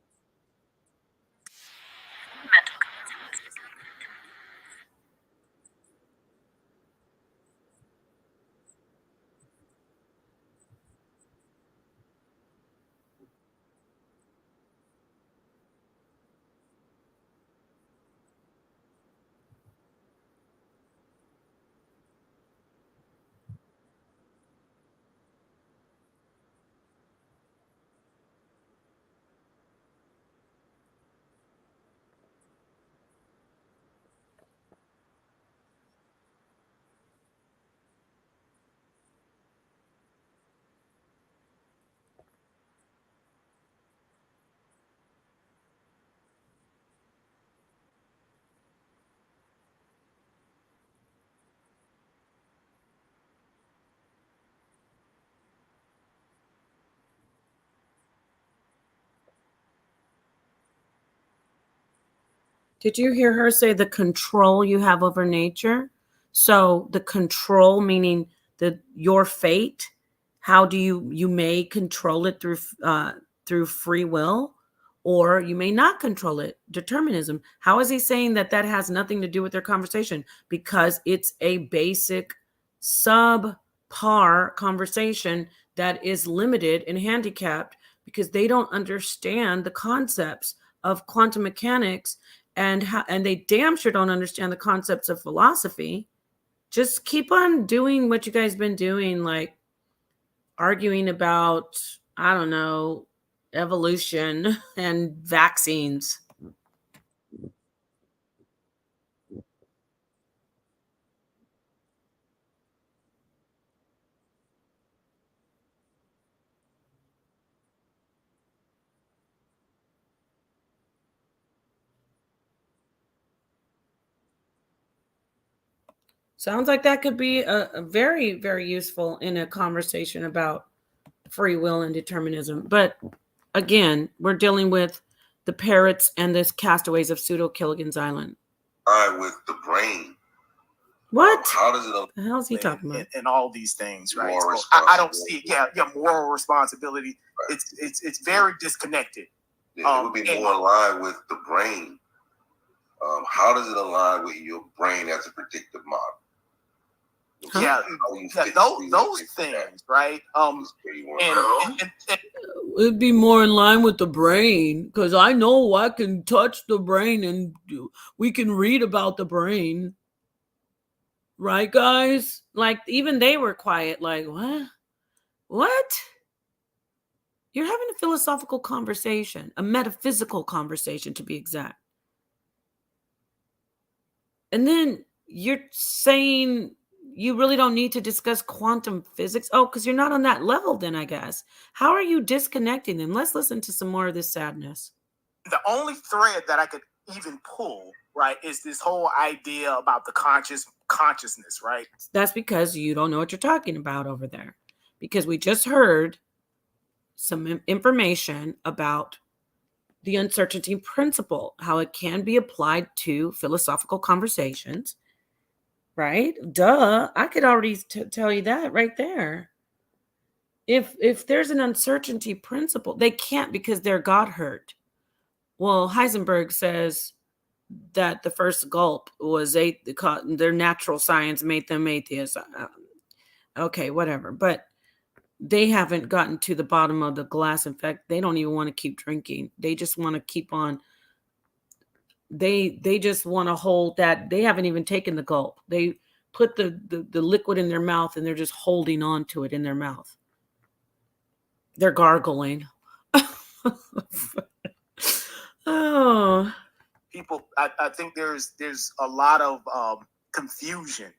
Did you hear her say the control you have over nature? So the control meaning your fate. How do you may control it through free will, or you may not control it, determinism. How is he saying that has nothing to do with their conversation? Because it's a basic subpar conversation that is limited and handicapped because they don't understand the concepts of quantum mechanics and they damn sure don't understand the concepts of philosophy. just keep on doing what you guys been doing, like arguing about, I don't know, evolution and vaccines. Sounds like that could be a very, very useful in a conversation about free will and determinism. But again, we're dealing with the parrots and the castaways of Pseudo Killigan's Island. With the brain. What? How does it? The hell is he talking about? And all these things, right? Moral So I don't see it. Yeah, moral responsibility. Right. It's very disconnected. Yeah, it would be more in line with the brain. How does it align with your brain as a predictive model? Huh? Yeah, those things, right? It'd be more in line with the brain, because I know I can touch the brain and we can read about the brain. Right, guys? Like, even they were quiet, like, what? What? You're having a philosophical conversation, a metaphysical conversation, to be exact. And then you're saying you really don't need to discuss quantum physics. Oh, because you're not on that level then, I guess. How are you disconnecting them? Let's listen to some more of this sadness. The only thread that I could even pull, right, is this whole idea about the consciousness, right? That's because you don't know what you're talking about over there. Because we just heard some information about the uncertainty principle, how it can be applied to philosophical conversations, right? Duh, I could already tell you that right there. If there's an uncertainty principle, they can't, because they're God hurt. Well, Heisenberg says that the first gulp was their natural science made them atheists. Okay, whatever. But they haven't gotten to the bottom of the glass. In fact, they don't even want to keep drinking. They just want to keep on. They just want to hold that. They haven't even taken the gulp. They put the liquid in their mouth and they're just holding on to it in their mouth. They're gargling. Oh. People, I think there's a lot of confusion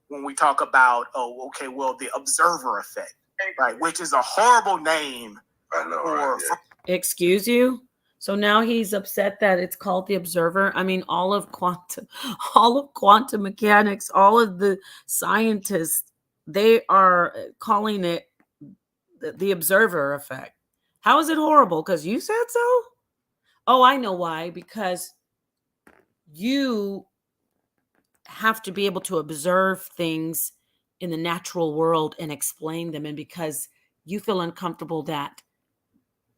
when we talk about, the observer effect, right? Which is a horrible name. I know. Excuse you? So now he's upset that it's called the observer. I mean, all of quantum mechanics, all of the scientists, they are calling it the observer effect. How is it horrible? Because you said so? Oh, I know why. Because you have to be able to observe things in the natural world and explain them. And because you feel uncomfortable that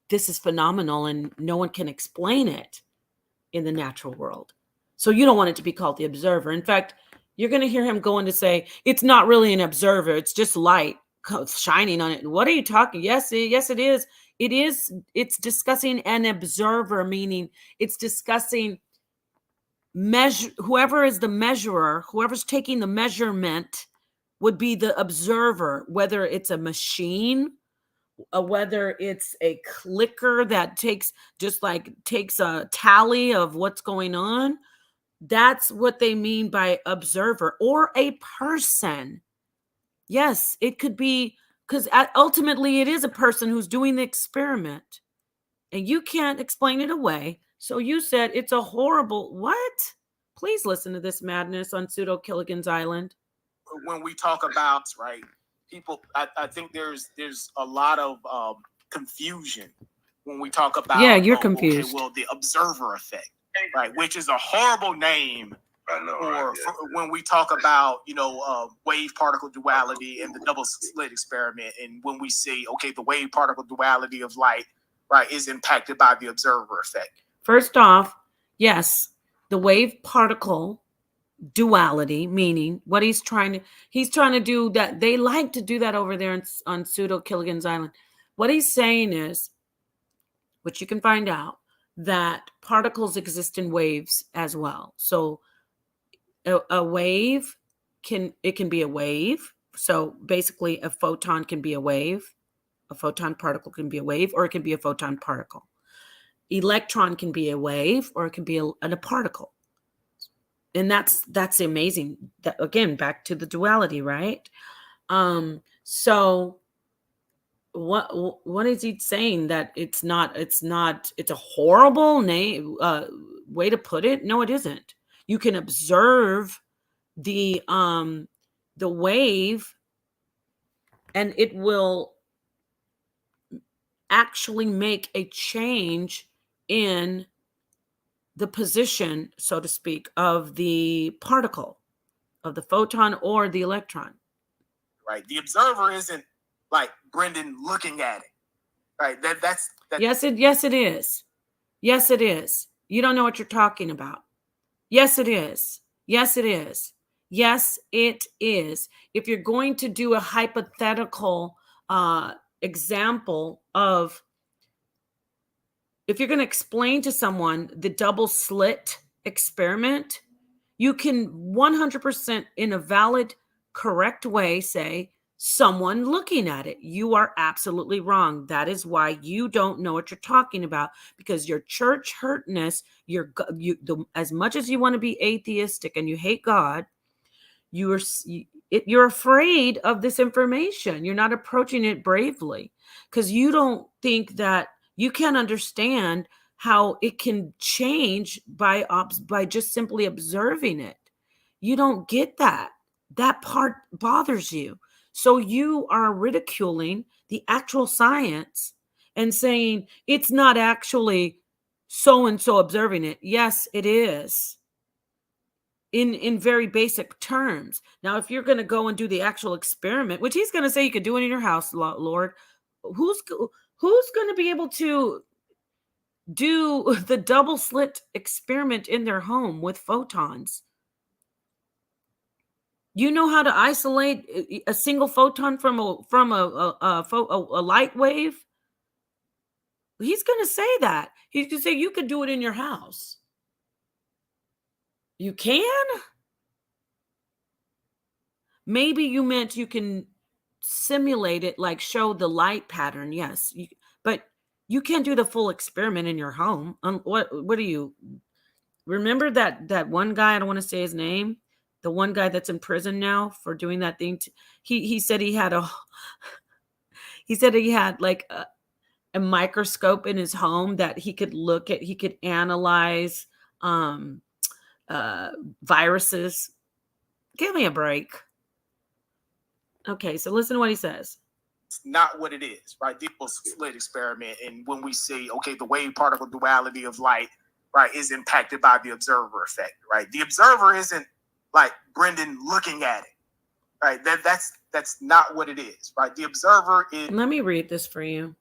this is phenomenal and no one can explain it in the natural world. So you don't want it to be called the observer. In fact, you're going to hear him going to say, it's not really an observer. It's just light shining on it. What are you talking? Yes, it is. It is. It's discussing an observer, meaning it's discussing whoever is the measurer, whoever's taking the measurement would be the observer, whether it's a machine, whether it's a clicker that takes a tally of what's going on. That's what they mean by observer, or a person. Yes, it could be, because ultimately it is a person who's doing the experiment and you can't explain it away. So you said it's a horrible what? Please listen to this madness on Pseudo Killigan's Island. When we talk about, right, people, I think there's a lot of confusion when we talk about. Yeah, you're confused. The observer effect, right, which is a horrible name. I know. When we talk about, wave particle duality and the double slit experiment, and when we say, the wave particle duality of light, right, is impacted by the observer effect. First off, yes, the wave particle duality, meaning what he's trying to do that. They like to do that over there on Pseudo Killigan's Island. What he's saying is, which you can find out, that particles exist in waves as well. So a wave can be a wave. So basically a photon can be a wave. A photon particle can be a wave, or it can be a photon particle. Electron can be a wave, or it can be a particle. And that's amazing. That, again, back to the duality, right? So what is he saying? That it's a horrible name way to put it? No, it isn't. You can observe the wave, and it will actually make a change in the position, so to speak, of the particle, of the photon or the electron. Right. The observer isn't like Brendan looking at it. Right. That's Yes, it is. Yes, it is. You don't know what you're talking about. Yes, it is. Yes, it is. Yes, it is. If you're going to do a hypothetical example of, if you're going to explain to someone the double slit experiment, you can 100% in a valid, correct way say, someone looking at it. You are absolutely wrong. That is why you don't know what you're talking about, because your church hurtness, as much as you want to be atheistic and you hate God, you're afraid of this information. You're not approaching it bravely because you don't think that you can understand how it can change by just simply observing it. You don't get that. That part bothers you. So you are ridiculing the actual science and saying it's not actually so-and-so observing it. Yes, it is. In very basic terms. Now, if you're going to go and do the actual experiment, which he's going to say you could do it in your house, Lord, who's going to be able to do the double slit experiment in their home with photons? You know how to isolate a single photon from a light wave? He's going to say that. He's going to say you could do it in your house. You can? Maybe you meant you can simulate it, like show the light pattern. Yes, but you can't do the full experiment in your home. What do you remember that one guy? I don't want to say his name. The one guy that's in prison now for doing that thing. He said he had like a microscope in his home that he could look at. He could analyze viruses. Give me a break. Okay, so listen to what he says. It's not what it is, right? The slit experiment, and when we say, okay, the wave particle duality of light, right, is impacted by the observer effect, right? The observer isn't like Brendan looking at it, right? That's not what it is, right? The observer is. Let me read this for you.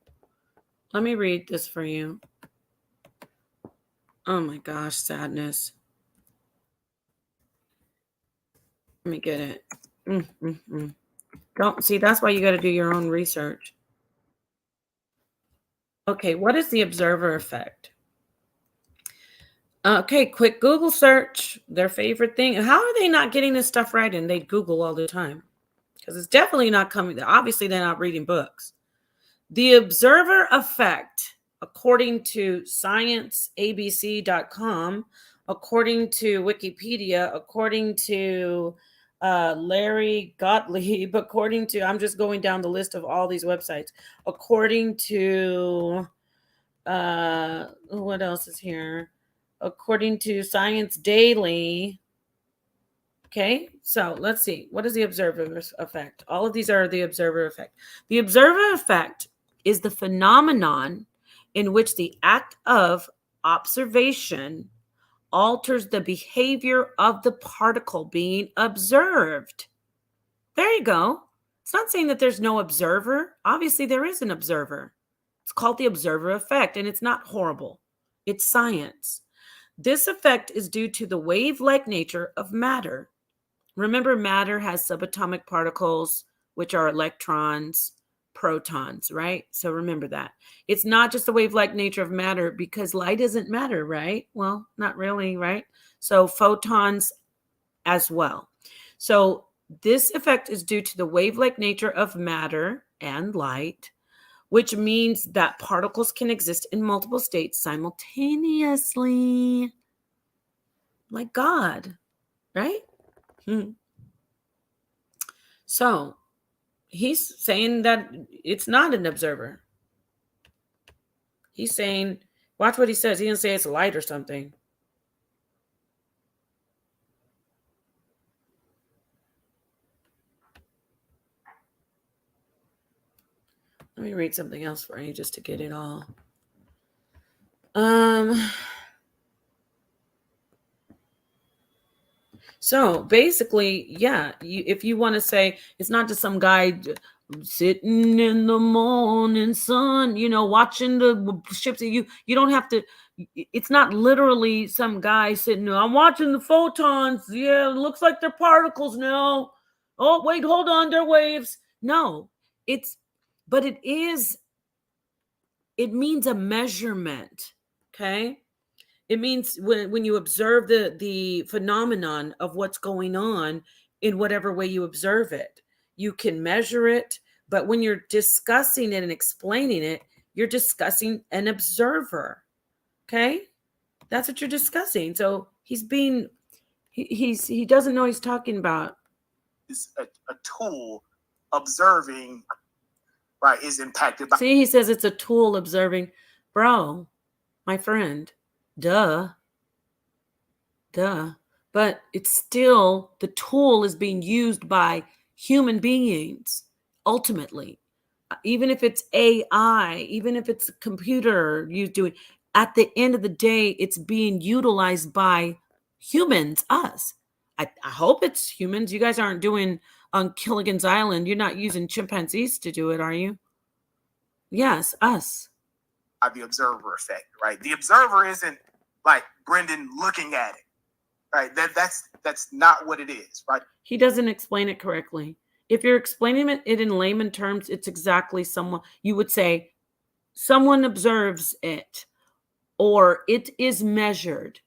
Oh my gosh, sadness. Let me get it. Don't see, that's why you got to do your own research. Okay, what is the observer effect? Okay, quick Google search, their favorite thing. How are they not getting this stuff right? And they Google all the time because it's definitely not coming. Obviously, they're not reading books. The observer effect, according to scienceabc.com, according to Wikipedia, according to Larry Gottlieb, according to, I'm just going down the list of all these websites, according to what else is here, according to Science Daily. Okay, so let's see, what is the observer effect? All of these are the observer effect. The observer effect is the phenomenon in which the act of observation alters the behavior of the particle being observed. There you go. It's not saying that there's no observer. Obviously, there is an observer. It's called the observer effect, and it's not horrible. It's science. This effect is due to the wave-like nature of matter. Remember, matter has subatomic particles, which are electrons, protons, right? So remember that. It's not just the wave-like nature of matter, because light isn't matter, right? Well, not really, right? So photons as well. So This effect is due to the wave-like nature of matter and light, which means that particles can exist in multiple states simultaneously, like God, right? So he's saying that it's not an observer. He's saying, watch what he says. He didn't say it's light or something. Let me read something else for you just to get it all. So basically, yeah, if you want to say it's not just some guy sitting in the morning sun, watching the ships, you don't have to. It's not literally some guy sitting there. I'm watching the photons. Yeah, it looks like they're particles now. Oh, wait, hold on, they're waves. No, but it is. It means a measurement. Okay. It means when you observe the phenomenon of what's going on in whatever way you observe it, you can measure it. But when you're discussing it and explaining it, you're discussing an observer. Okay, that's what you're discussing. So he doesn't know what he's talking about. Is a tool observing, right? Is impacted by. See, he says it's a tool observing, bro, my friend. Duh. But it's still, the tool is being used by human beings, ultimately. Even if it's AI, even if it's a computer you doing, at the end of the day, it's being utilized by humans, us. I hope it's humans. You guys aren't doing on Killigan's Island. You're not using chimpanzees to do it, are you? Yes, us. The observer effect, right? The observer isn't like Brendan looking at it, right? That's not what it is, right? He doesn't explain it correctly. If you're explaining it in layman terms, it's exactly someone, you would say, someone observes it, or it is measured.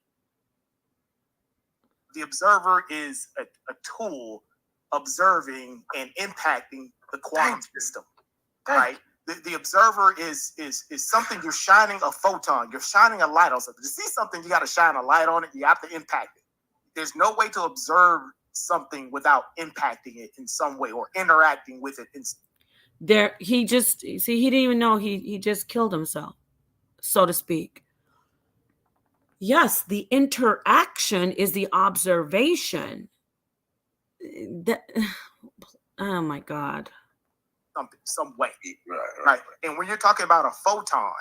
The observer is a tool observing and impacting the quantum system, right? The observer is something you're shining a photon, you're shining a light on something. To see something, you got to shine a light on it, you have to impact it. There's no way to observe something without impacting it in some way or interacting with it. He didn't even know he just killed himself, so to speak. Yes, the interaction is the observation. Oh my God. Some way. Right. And when you're talking about a photon,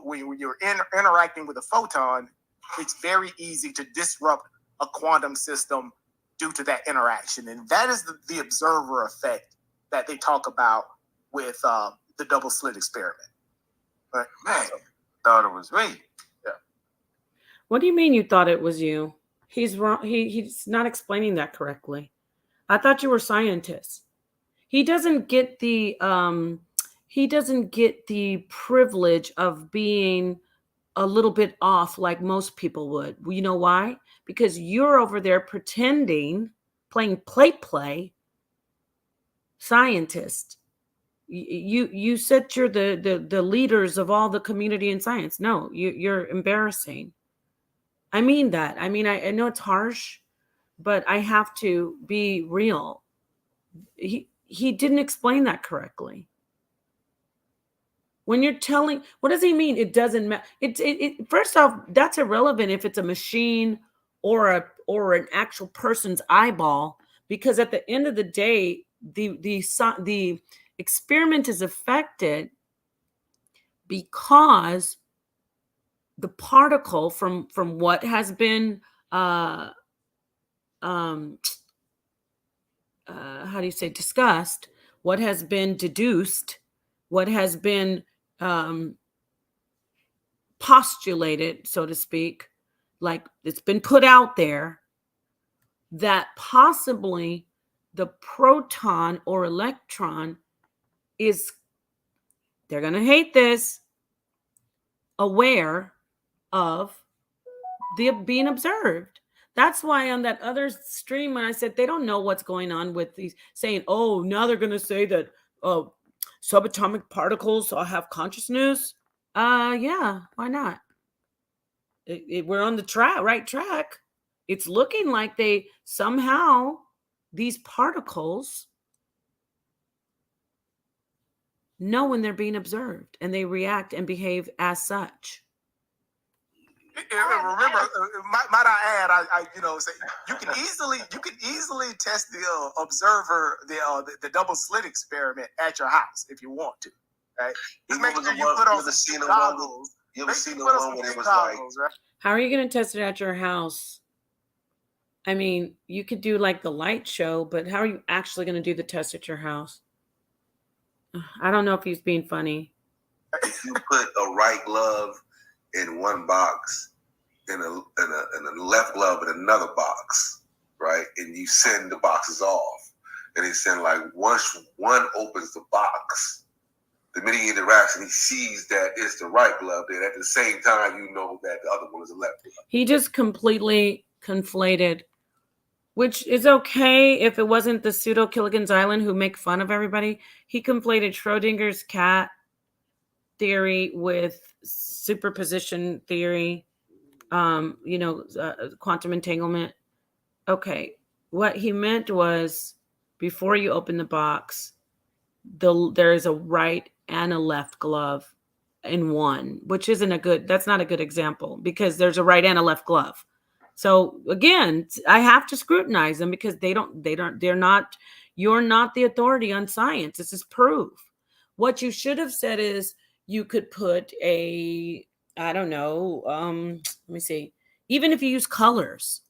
when you're interacting with a photon, it's very easy to disrupt a quantum system due to that interaction. And that is the observer effect that they talk about with the double slit experiment. Right? Man, thought it was me. Yeah. What do you mean you thought it was you? He's wrong. He's not explaining that correctly. I thought you were scientists. He doesn't get the privilege of being a little bit off like most people would. You know why? Because you're over there pretending, playing play, scientist. You said you're the leaders of all the community in science. No, you're embarrassing. I mean that. I mean, I know it's harsh, but I have to be real. He didn't explain that correctly. When you're telling, what does he mean? It doesn't matter. It first off, that's irrelevant if it's a machine or an actual person's eyeball, because at the end of the day, the experiment is affected because the particle from what has been how do you say, discussed, what has been deduced, what has been postulated, so to speak, like it's been put out there, that possibly the proton or electron is, they're going to hate this, aware of the being observed. That's why on that other stream, when I said they don't know what's going on with these, saying, oh, now they're going to say that subatomic particles have consciousness. Yeah, why not? We're on the right track. It's looking like they somehow, these particles know when they're being observed and they react and behave as such. Remember, might I add, I say you can easily test the observer, the double slit experiment at your house if you want to, right? Just make sure you put on some goggles. You ever seen the one where it was like, right? How are you going to test it at your house? I mean, you could do like the light show, but how are you actually going to do the test at your house? I don't know if he's being funny. If you put a right glove in one box and a left glove in another box, right? And you send the boxes off, and he send like once one opens the box, the minute he interacts and he sees that it's the right glove, then at the same time you know that the other one is the left glove. He just completely conflated, which is okay if it wasn't the Pseudo Killigan's Island who make fun of everybody. He conflated Schrodinger's cat theory with superposition theory, quantum entanglement. Okay, what he meant was before you open the box, there is a right and a left glove in one, which that's not a good example because there's a right and a left glove. So again, I have to scrutinize them because you're not the authority on science. This is proof. What you should have said is you could put let me see. Even if you use colors,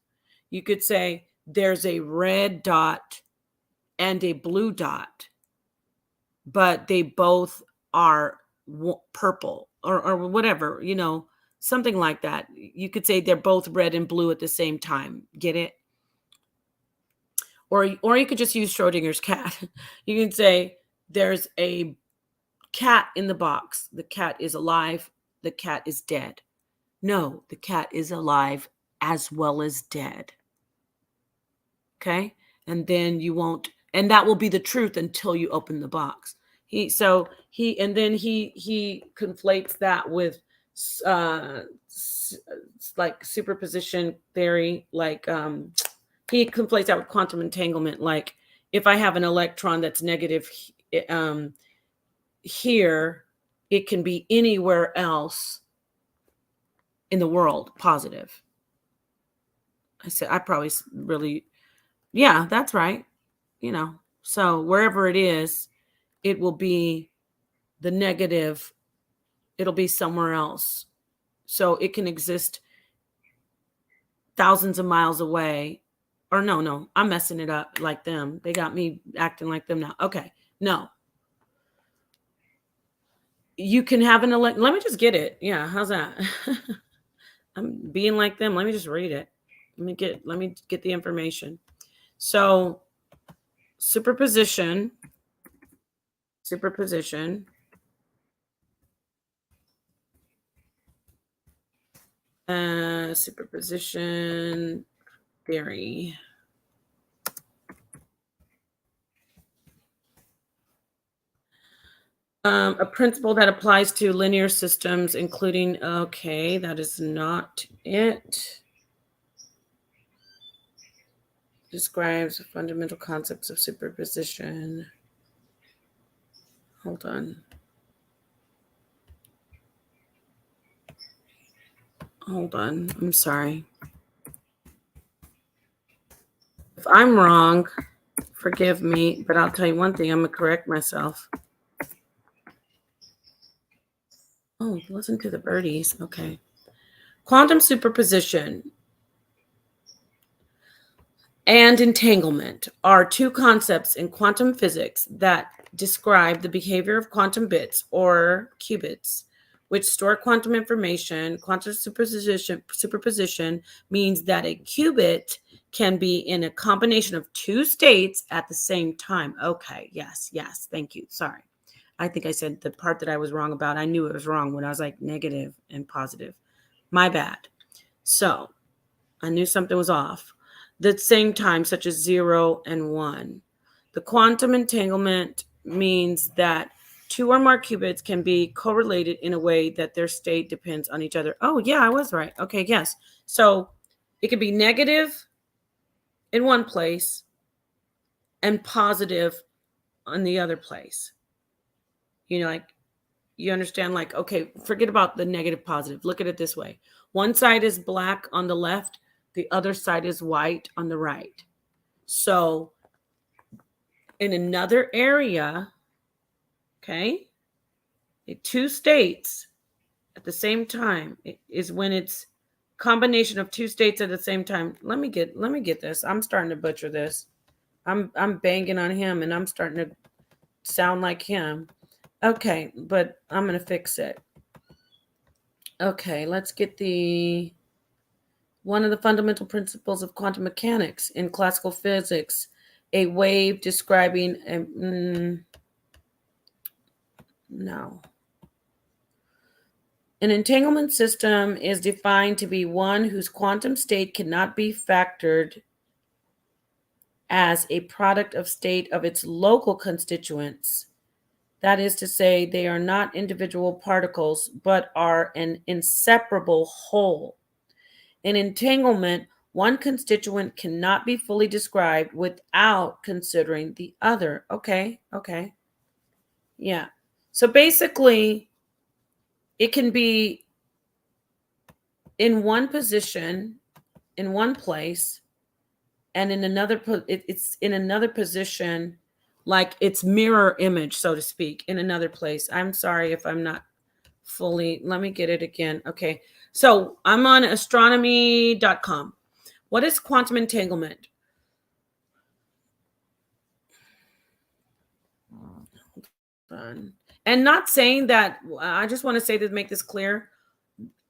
you could say there's a red dot and a blue dot, but they both are purple or whatever, something like that. You could say they're both red and blue at the same time. Get it? Or you could just use Schrodinger's cat. You can say there's a cat in the box. The cat is alive. The cat is dead. No, the cat is alive as well as dead. Okay? And then and that will be the truth until you open the box. He conflates that with like superposition theory, like he conflates that with quantum entanglement. Like if I have an electron that's negative here, it can be anywhere else in the world positive. I said, I probably really, yeah, that's right. So wherever it is, it will be the negative. It'll be somewhere else. So it can exist thousands of miles away. Or no, I'm messing it up like them. They got me acting like them now. Okay, no. You can have let me just get it. Yeah, how's that? I'm being like them. Let me just read it. Let me get the information. So superposition, superposition theory. A principle that applies to linear systems, including, okay, that is not it. Describes fundamental concepts of superposition. Hold on. I'm sorry. If I'm wrong, forgive me, but I'll tell you one thing, I'm going to correct myself. Oh, listen to the birdies. Okay. Quantum superposition and entanglement are two concepts in quantum physics that describe the behavior of quantum bits or qubits, which store quantum information. Quantum superposition means that a qubit can be in a combination of two states at the same time. Okay, yes, thank you. Sorry. I think I said the part that I was wrong about. I knew it was wrong when I was like negative and positive. My bad. So I knew something was off. The same time, such as 0 and 1. The quantum entanglement means that two or more qubits can be correlated in a way that their state depends on each other. Oh, yeah, I was right. Okay, yes. So it could be negative in one place and positive on the other place. You know, like, you understand, like, okay, forget about the negative positive. Look at it this way. One side is black on the left, the other side is white on the right. So in another area, okay, two states at the same time is when it's combination of two states at the same time. Let me get this. I'm starting to butcher this. I'm banging on him and I'm starting to sound like him. Okay, but I'm going to fix it. Okay, let's get one of the fundamental principles of quantum mechanics in classical physics, a wave describing no. An entanglement system is defined to be one whose quantum state cannot be factored as a product of state of its local constituents. That is to say, they are not individual particles, but are an inseparable whole. In entanglement, one constituent cannot be fully described without considering the other. Okay. Yeah. So basically, it can be in one position, in one place, and in another, it's in another position, like its mirror image, so to speak, in another place. I'm sorry if I'm not fully, let me get it again. Okay. So I'm on astronomy.com. What is quantum entanglement? And not saying that, I just want to say to make this clear,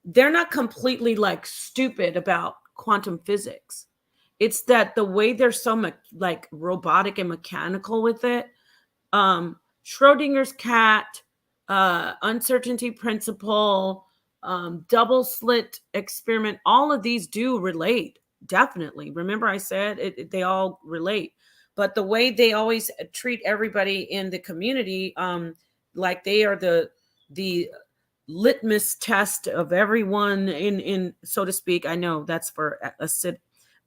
they're not completely like stupid about quantum physics. It's that the way they're so like robotic and mechanical with it, Schrodinger's cat, uncertainty principle, double slit experiment, all of these do relate, definitely. Remember I said they all relate, but the way they always treat everybody in the community, like they are the litmus test of everyone in so to speak. I know that's for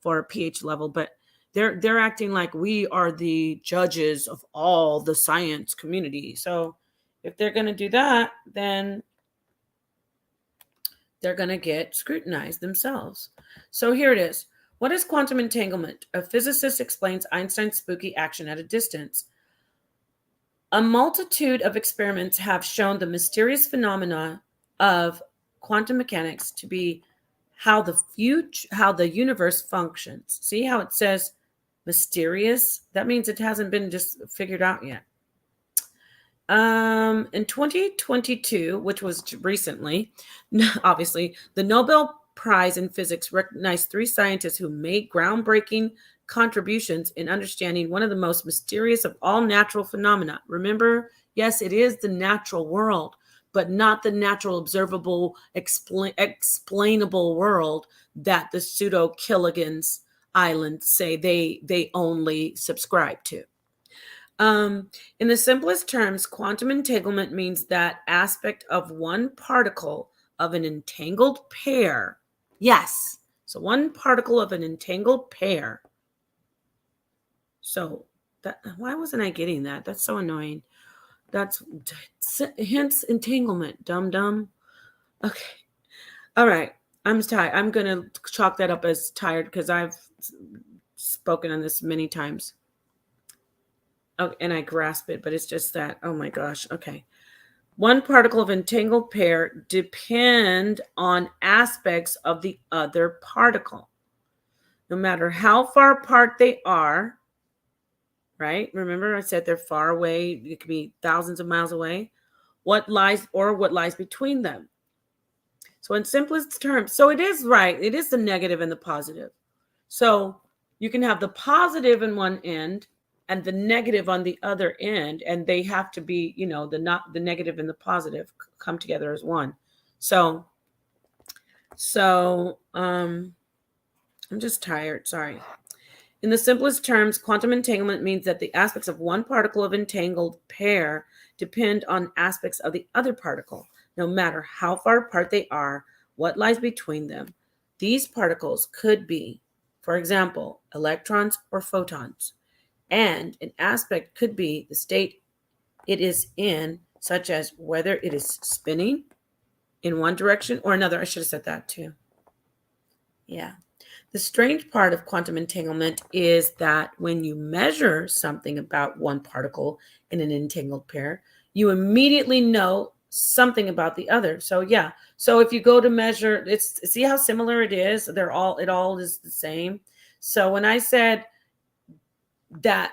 a PH level, but they're acting like we are the judges of all the science community. So if they're going to do that, then they're going to get scrutinized themselves. So here it is. What is quantum entanglement? A physicist explains Einstein's spooky action at a distance. A multitude of experiments have shown the mysterious phenomena of quantum mechanics to be how the universe functions. See how it says mysterious? That means it hasn't been just figured out yet. In 2022, which was recently, obviously, the Nobel Prize in Physics recognized 3 scientists who made groundbreaking contributions in understanding one of the most mysterious of all natural phenomena. Remember, yes, it is the natural world, but not the natural, observable, explainable world that the Pseudo Killigan's islands say they only subscribe to. In the simplest terms, quantum entanglement means that aspect of one particle of an entangled pair. Yes. So one particle of an entangled pair. So why wasn't I getting that? That's so annoying. That's hence entanglement, dum. Okay. All right. I'm tired. I'm going to chalk that up as tired because I've spoken on this many times. Oh, and I grasp it, but it's just that, oh my gosh. Okay. One particle of entangled pair depend on aspects of the other particle. No matter how far apart they are, right? Remember I said they're far away. It could be thousands of miles away. What lies between them. So in simplest terms, so it is right. It is the negative and the positive. So you can have the positive in one end and the negative on the other end, and they have to be, the negative and the positive come together as one. So I'm just tired. Sorry. In the simplest terms, quantum entanglement means that the aspects of one particle of entangled pair depend on aspects of the other particle, no matter how far apart they are, what lies between them. These particles could be, for example, electrons or photons, and an aspect could be the state it is in, such as whether it is spinning in one direction or another. I should have said that too. Yeah. The strange part of quantum entanglement is that when you measure something about one particle in an entangled pair, you immediately know something about the other. So yeah. So if you go to measure, see how similar it is? It all is the same. So when I said that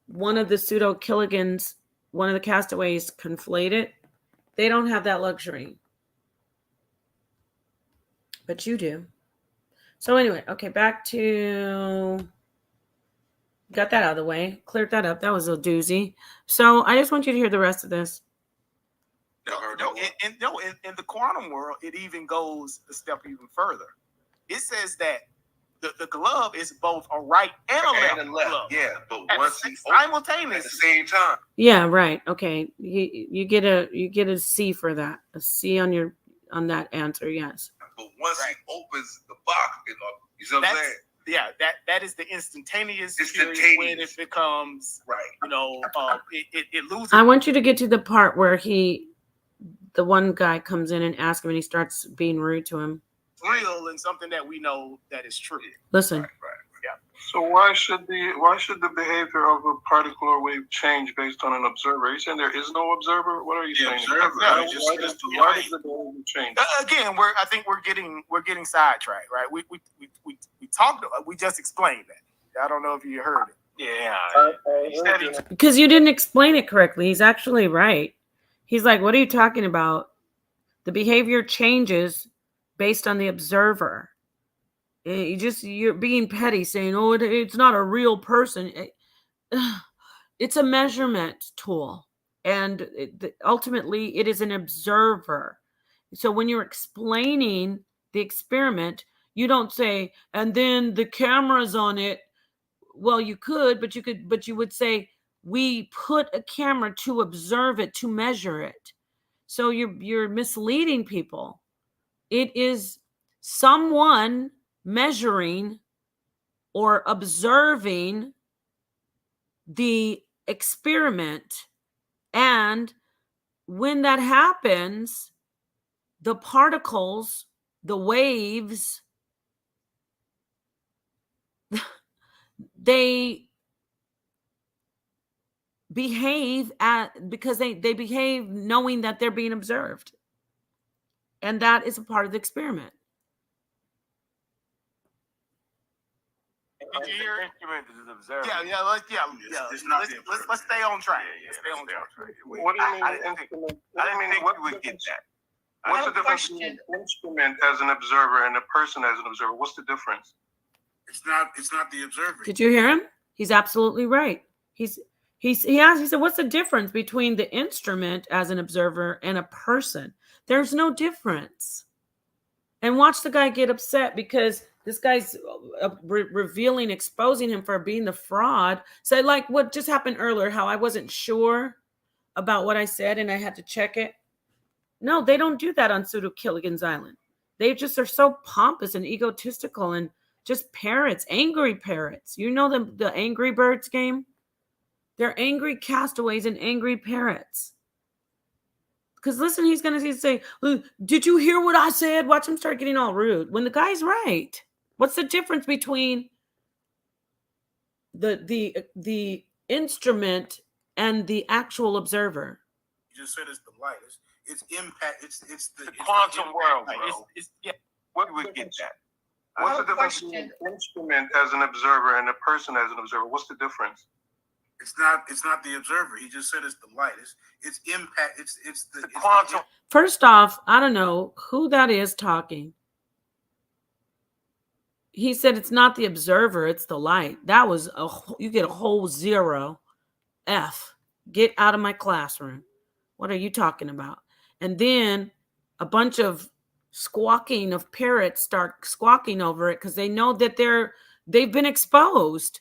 one of the Pseudo Killigans, one of the castaways conflated, they don't have that luxury. But you do. So anyway, okay, back to, got that out of the way, cleared that up. That was a doozy. So I just want you to hear the rest of this. In the quantum world, it even goes a step even further. It says that the glove is both a right and a left glove. Yeah, but At once the, he simultaneously at the same time. Yeah, right. Okay. You get a C for that. A C on that answer, yes. But once he opens the box, you know what I'm saying? Yeah, that is the instantaneous Instantaneous. period when it becomes Right. It loses. I want you to get to the part where the one guy comes in and asks him and he starts being rude to him. Real and something that we know that is true. Listen. Right. Yeah. So why should the behavior of a particle or wave change based on an observer? Are you saying there is no observer? What are you saying? Observer. Why does the behavior change? Again, I think we're getting sidetracked, right? We talked. We just explained that. I don't know if you heard it. Yeah. Because you didn't explain it correctly. He's actually right. He's like, what are you talking about? The behavior changes based on the observer. You're being petty saying, oh, it's not a real person. It's a measurement tool. And ultimately, it is an observer. So when you're explaining the experiment, you don't say, and then the camera's on it. Well, you could, but you would say, we put a camera to observe it, to measure it. So you're misleading people. It is someone measuring or observing the experiment. And when that happens, the particles, the waves, they behave because they behave knowing that they're being observed. And that is a part of the experiment. Did you hear it? Instrument is observed. Let's stay on track. Stay on track. What do you mean? I didn't think we would get that. What's the difference between an instrument as an observer and a person as an observer? What's the difference? It's not the observer. Did you hear him? He's absolutely right. He said, what's the difference between the instrument as an observer and a person? There's no difference. And watch the guy get upset because this guy's revealing, exposing him for being the fraud. So like what just happened earlier, how I wasn't sure about what I said and I had to check it. No, they don't do that on Pseudo Killigan's Island. They just are so pompous and egotistical and just parrots, angry parrots. You know the Angry Birds game? They're angry castaways and angry parrots. Because listen, he's going to say, did you hear what I said? Watch him start getting all rude. When the guy's right. What's the difference between the instrument and the actual observer? You just said it's the light. It's impact. It's the quantum world, bro. Yeah. What would get that? What's the difference between an instrument as an observer and a person as an observer? What's the difference? It's not the observer. He just said it's the light. It's impact. It's the quantum. First off, I don't know who that is talking. He said it's not the observer, it's the light. That was you get a whole 0 F. Get out of my classroom. What are you talking about? And then a bunch of squawking of parrots start squawking over it because they know that they've been exposed.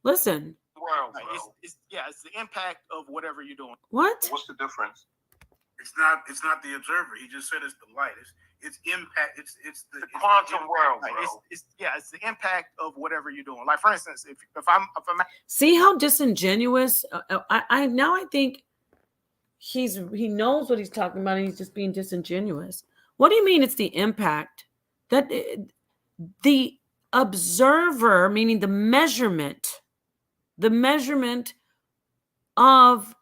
Listen. World, Right. bro. It's the impact of whatever you're doing. What? What's the difference? It's not the observer. He just said it's the light. It's impact. It's the Quantum world, Right. bro. It's the impact of whatever you're doing. Like, for instance, if I'm See how disingenuous? I think he knows what he's talking about, and he's just being disingenuous. What do you mean? It's the impact that the observer, meaning the measurement of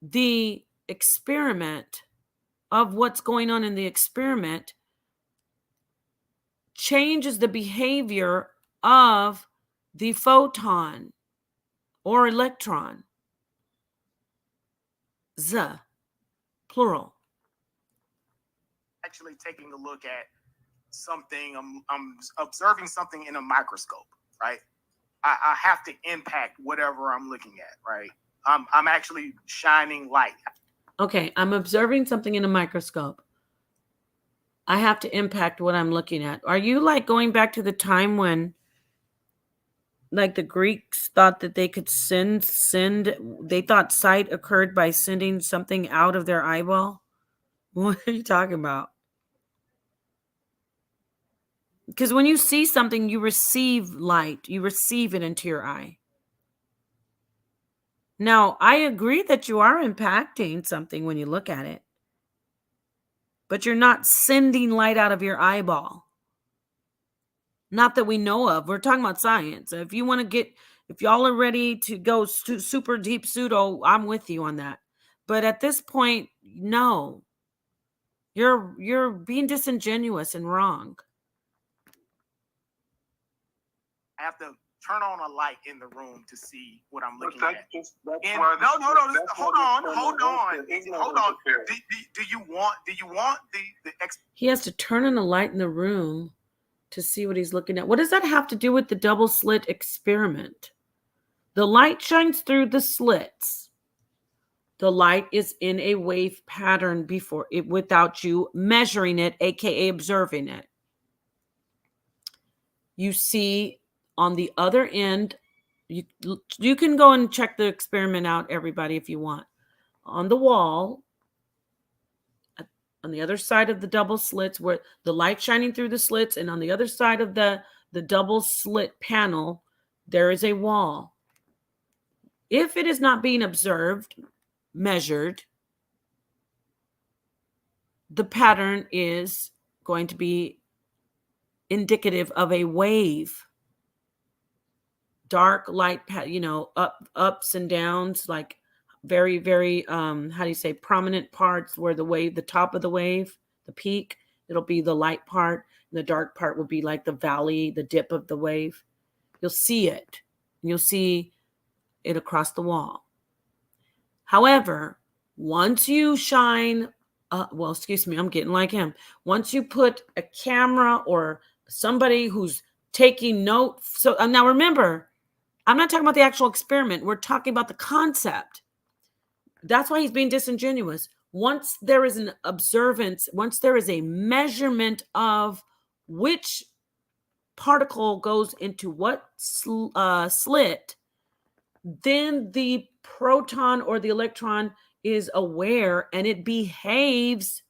the experiment, of what's going on in the experiment, changes the behavior of the photon or electron. Plural. actually taking a look at something, I'm observing something in a microscope, right? I have to impact whatever I'm looking at, right? I'm actually shining light. Okay, I'm observing something in a microscope. I have to impact what I'm looking at. Are you like going back to the time when like the Greeks thought that they could send, they thought sight occurred by sending something out of their eyeball? What are you talking about? Because when you see something, you receive light, you receive it into your eye. Now, I agree that you are impacting something when you look at it, but you're not sending light out of your eyeball. Not that we know of. We're talking about science. If you want to if y'all are ready to go super deep pseudo, I'm with you on that. But at this point, no. You're being disingenuous and wrong. I have to turn on a light in the room to see what I'm looking But at. that's And why hold on. Do you want the He has to turn on a light in the room to see what he's looking at. What does that have to do with the double slit experiment? The light shines through the slits. The light is in a wave pattern before it, without you measuring it, aka observing it. You see on the other end, you can go and check the experiment out, everybody, if you want. On the wall, on the other side of the double slits, where the light shining through the slits, and on the other side of the double slit panel, there is a wall. If it is not being observed, measured, the pattern is going to be indicative of a wave. Dark, light, ups and downs, like very, very, how do you say, prominent parts where the top of the wave, the peak, it'll be the light part, and the dark part will be like the valley, the dip of the wave. You'll see it, and you'll see it across the wall. However, once you shine, I'm getting like him. Once you put a camera or somebody who's taking note. So now remember, I'm not talking about the actual experiment. We're talking about the concept. That's why he's being disingenuous. Once there is an observance, once there is a measurement of which particle goes into what slit, then the proton or the electron is aware and it behaves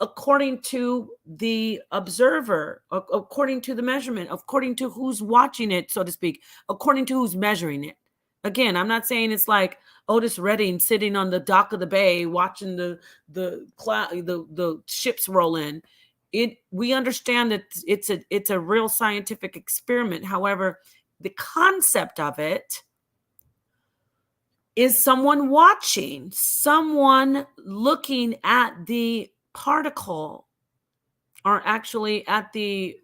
according to the observer, according to the measurement, according to who's watching it, so to speak, according to who's measuring it. Again, I'm not saying it's like Otis Redding sitting on the dock of the bay watching the ships roll in. We understand that it's a real scientific experiment. However, the concept of it is someone watching, someone looking at the particle, or actually at the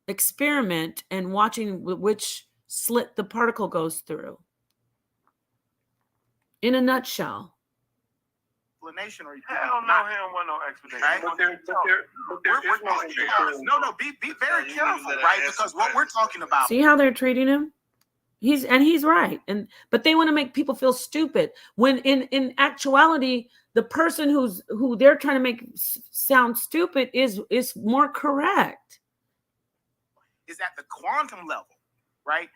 experiment, and watching which slit the particle goes through. In a nutshell. explanation, or Hell no, he don't want no explanation. Right? But there is no interference. No, be very careful, right? Because what we're talking about. See how they're treating him? He's right. But they want to make people feel stupid when in actuality, the person who they're trying to make sound stupid is more correct. Is at the quantum level, right?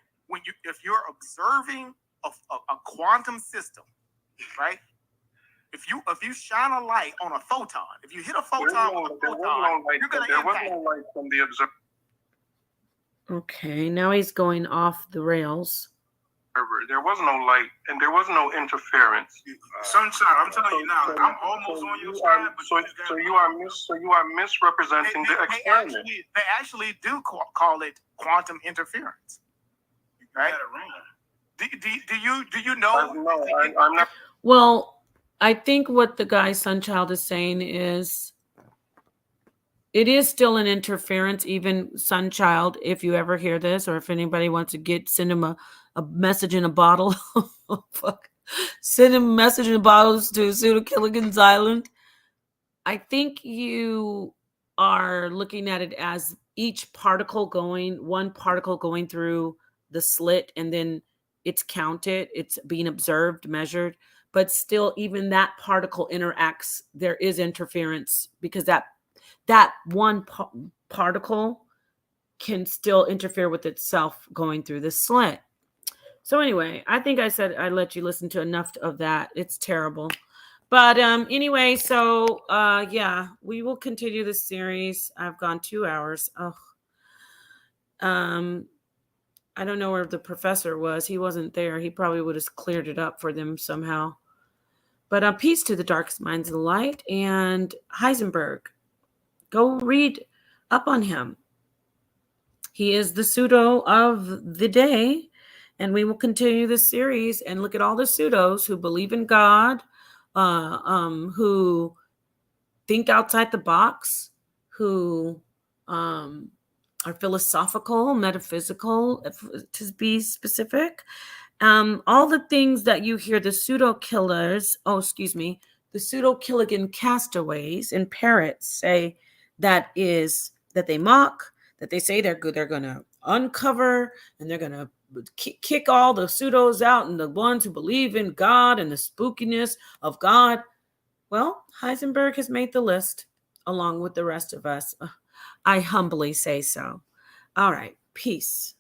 If you're observing a quantum system, right? If you shine a light on a photon, if you hit a photon with a photon, you're going to impact. There was no light from the observer. Okay, now he's going off the rails. There was no light, and there was no interference. Sunshine, I'm telling you now, I'm almost on your side. So you are misrepresenting the experiment. They actually do call it quantum interference, right? Do you know? No, I'm not. Well, I think what the guy Sunchild is saying is it is still an interference, even Sunchild, if you ever hear this, or if anybody wants to send him a message in a bottle. Fuck. Send him a message in a bottle to Pseudo Killigan's Island. I think you are looking at it as one particle going through the slit, and then it's counted, it's being observed, measured. But still, even that particle interacts. There is interference because that one particle can still interfere with itself going through the slit. So anyway, I think I said I let you listen to enough of that. It's terrible. But anyway, so yeah, we will continue this series. I've gone 2 hours. Oh. I don't know where the professor was. He wasn't there. He probably would have cleared it up for them somehow. But peace to the darkest minds of the light and Heisenberg. Go read up on him. He is the pseudo of the day. And we will continue this series and look at all the pseudos who believe in God, who think outside the box, who are philosophical, metaphysical, to be specific. All the things that you hear the Pseudo Killas, the Pseudo Killigan castaways and Parrots say that they mock, that they say they're good, they're going to uncover, and they're going to kick all the pseudos out and the ones who believe in God and the spookiness of God. Well, Heisenberg has made the list along with the rest of us. I humbly say so. All right. Peace.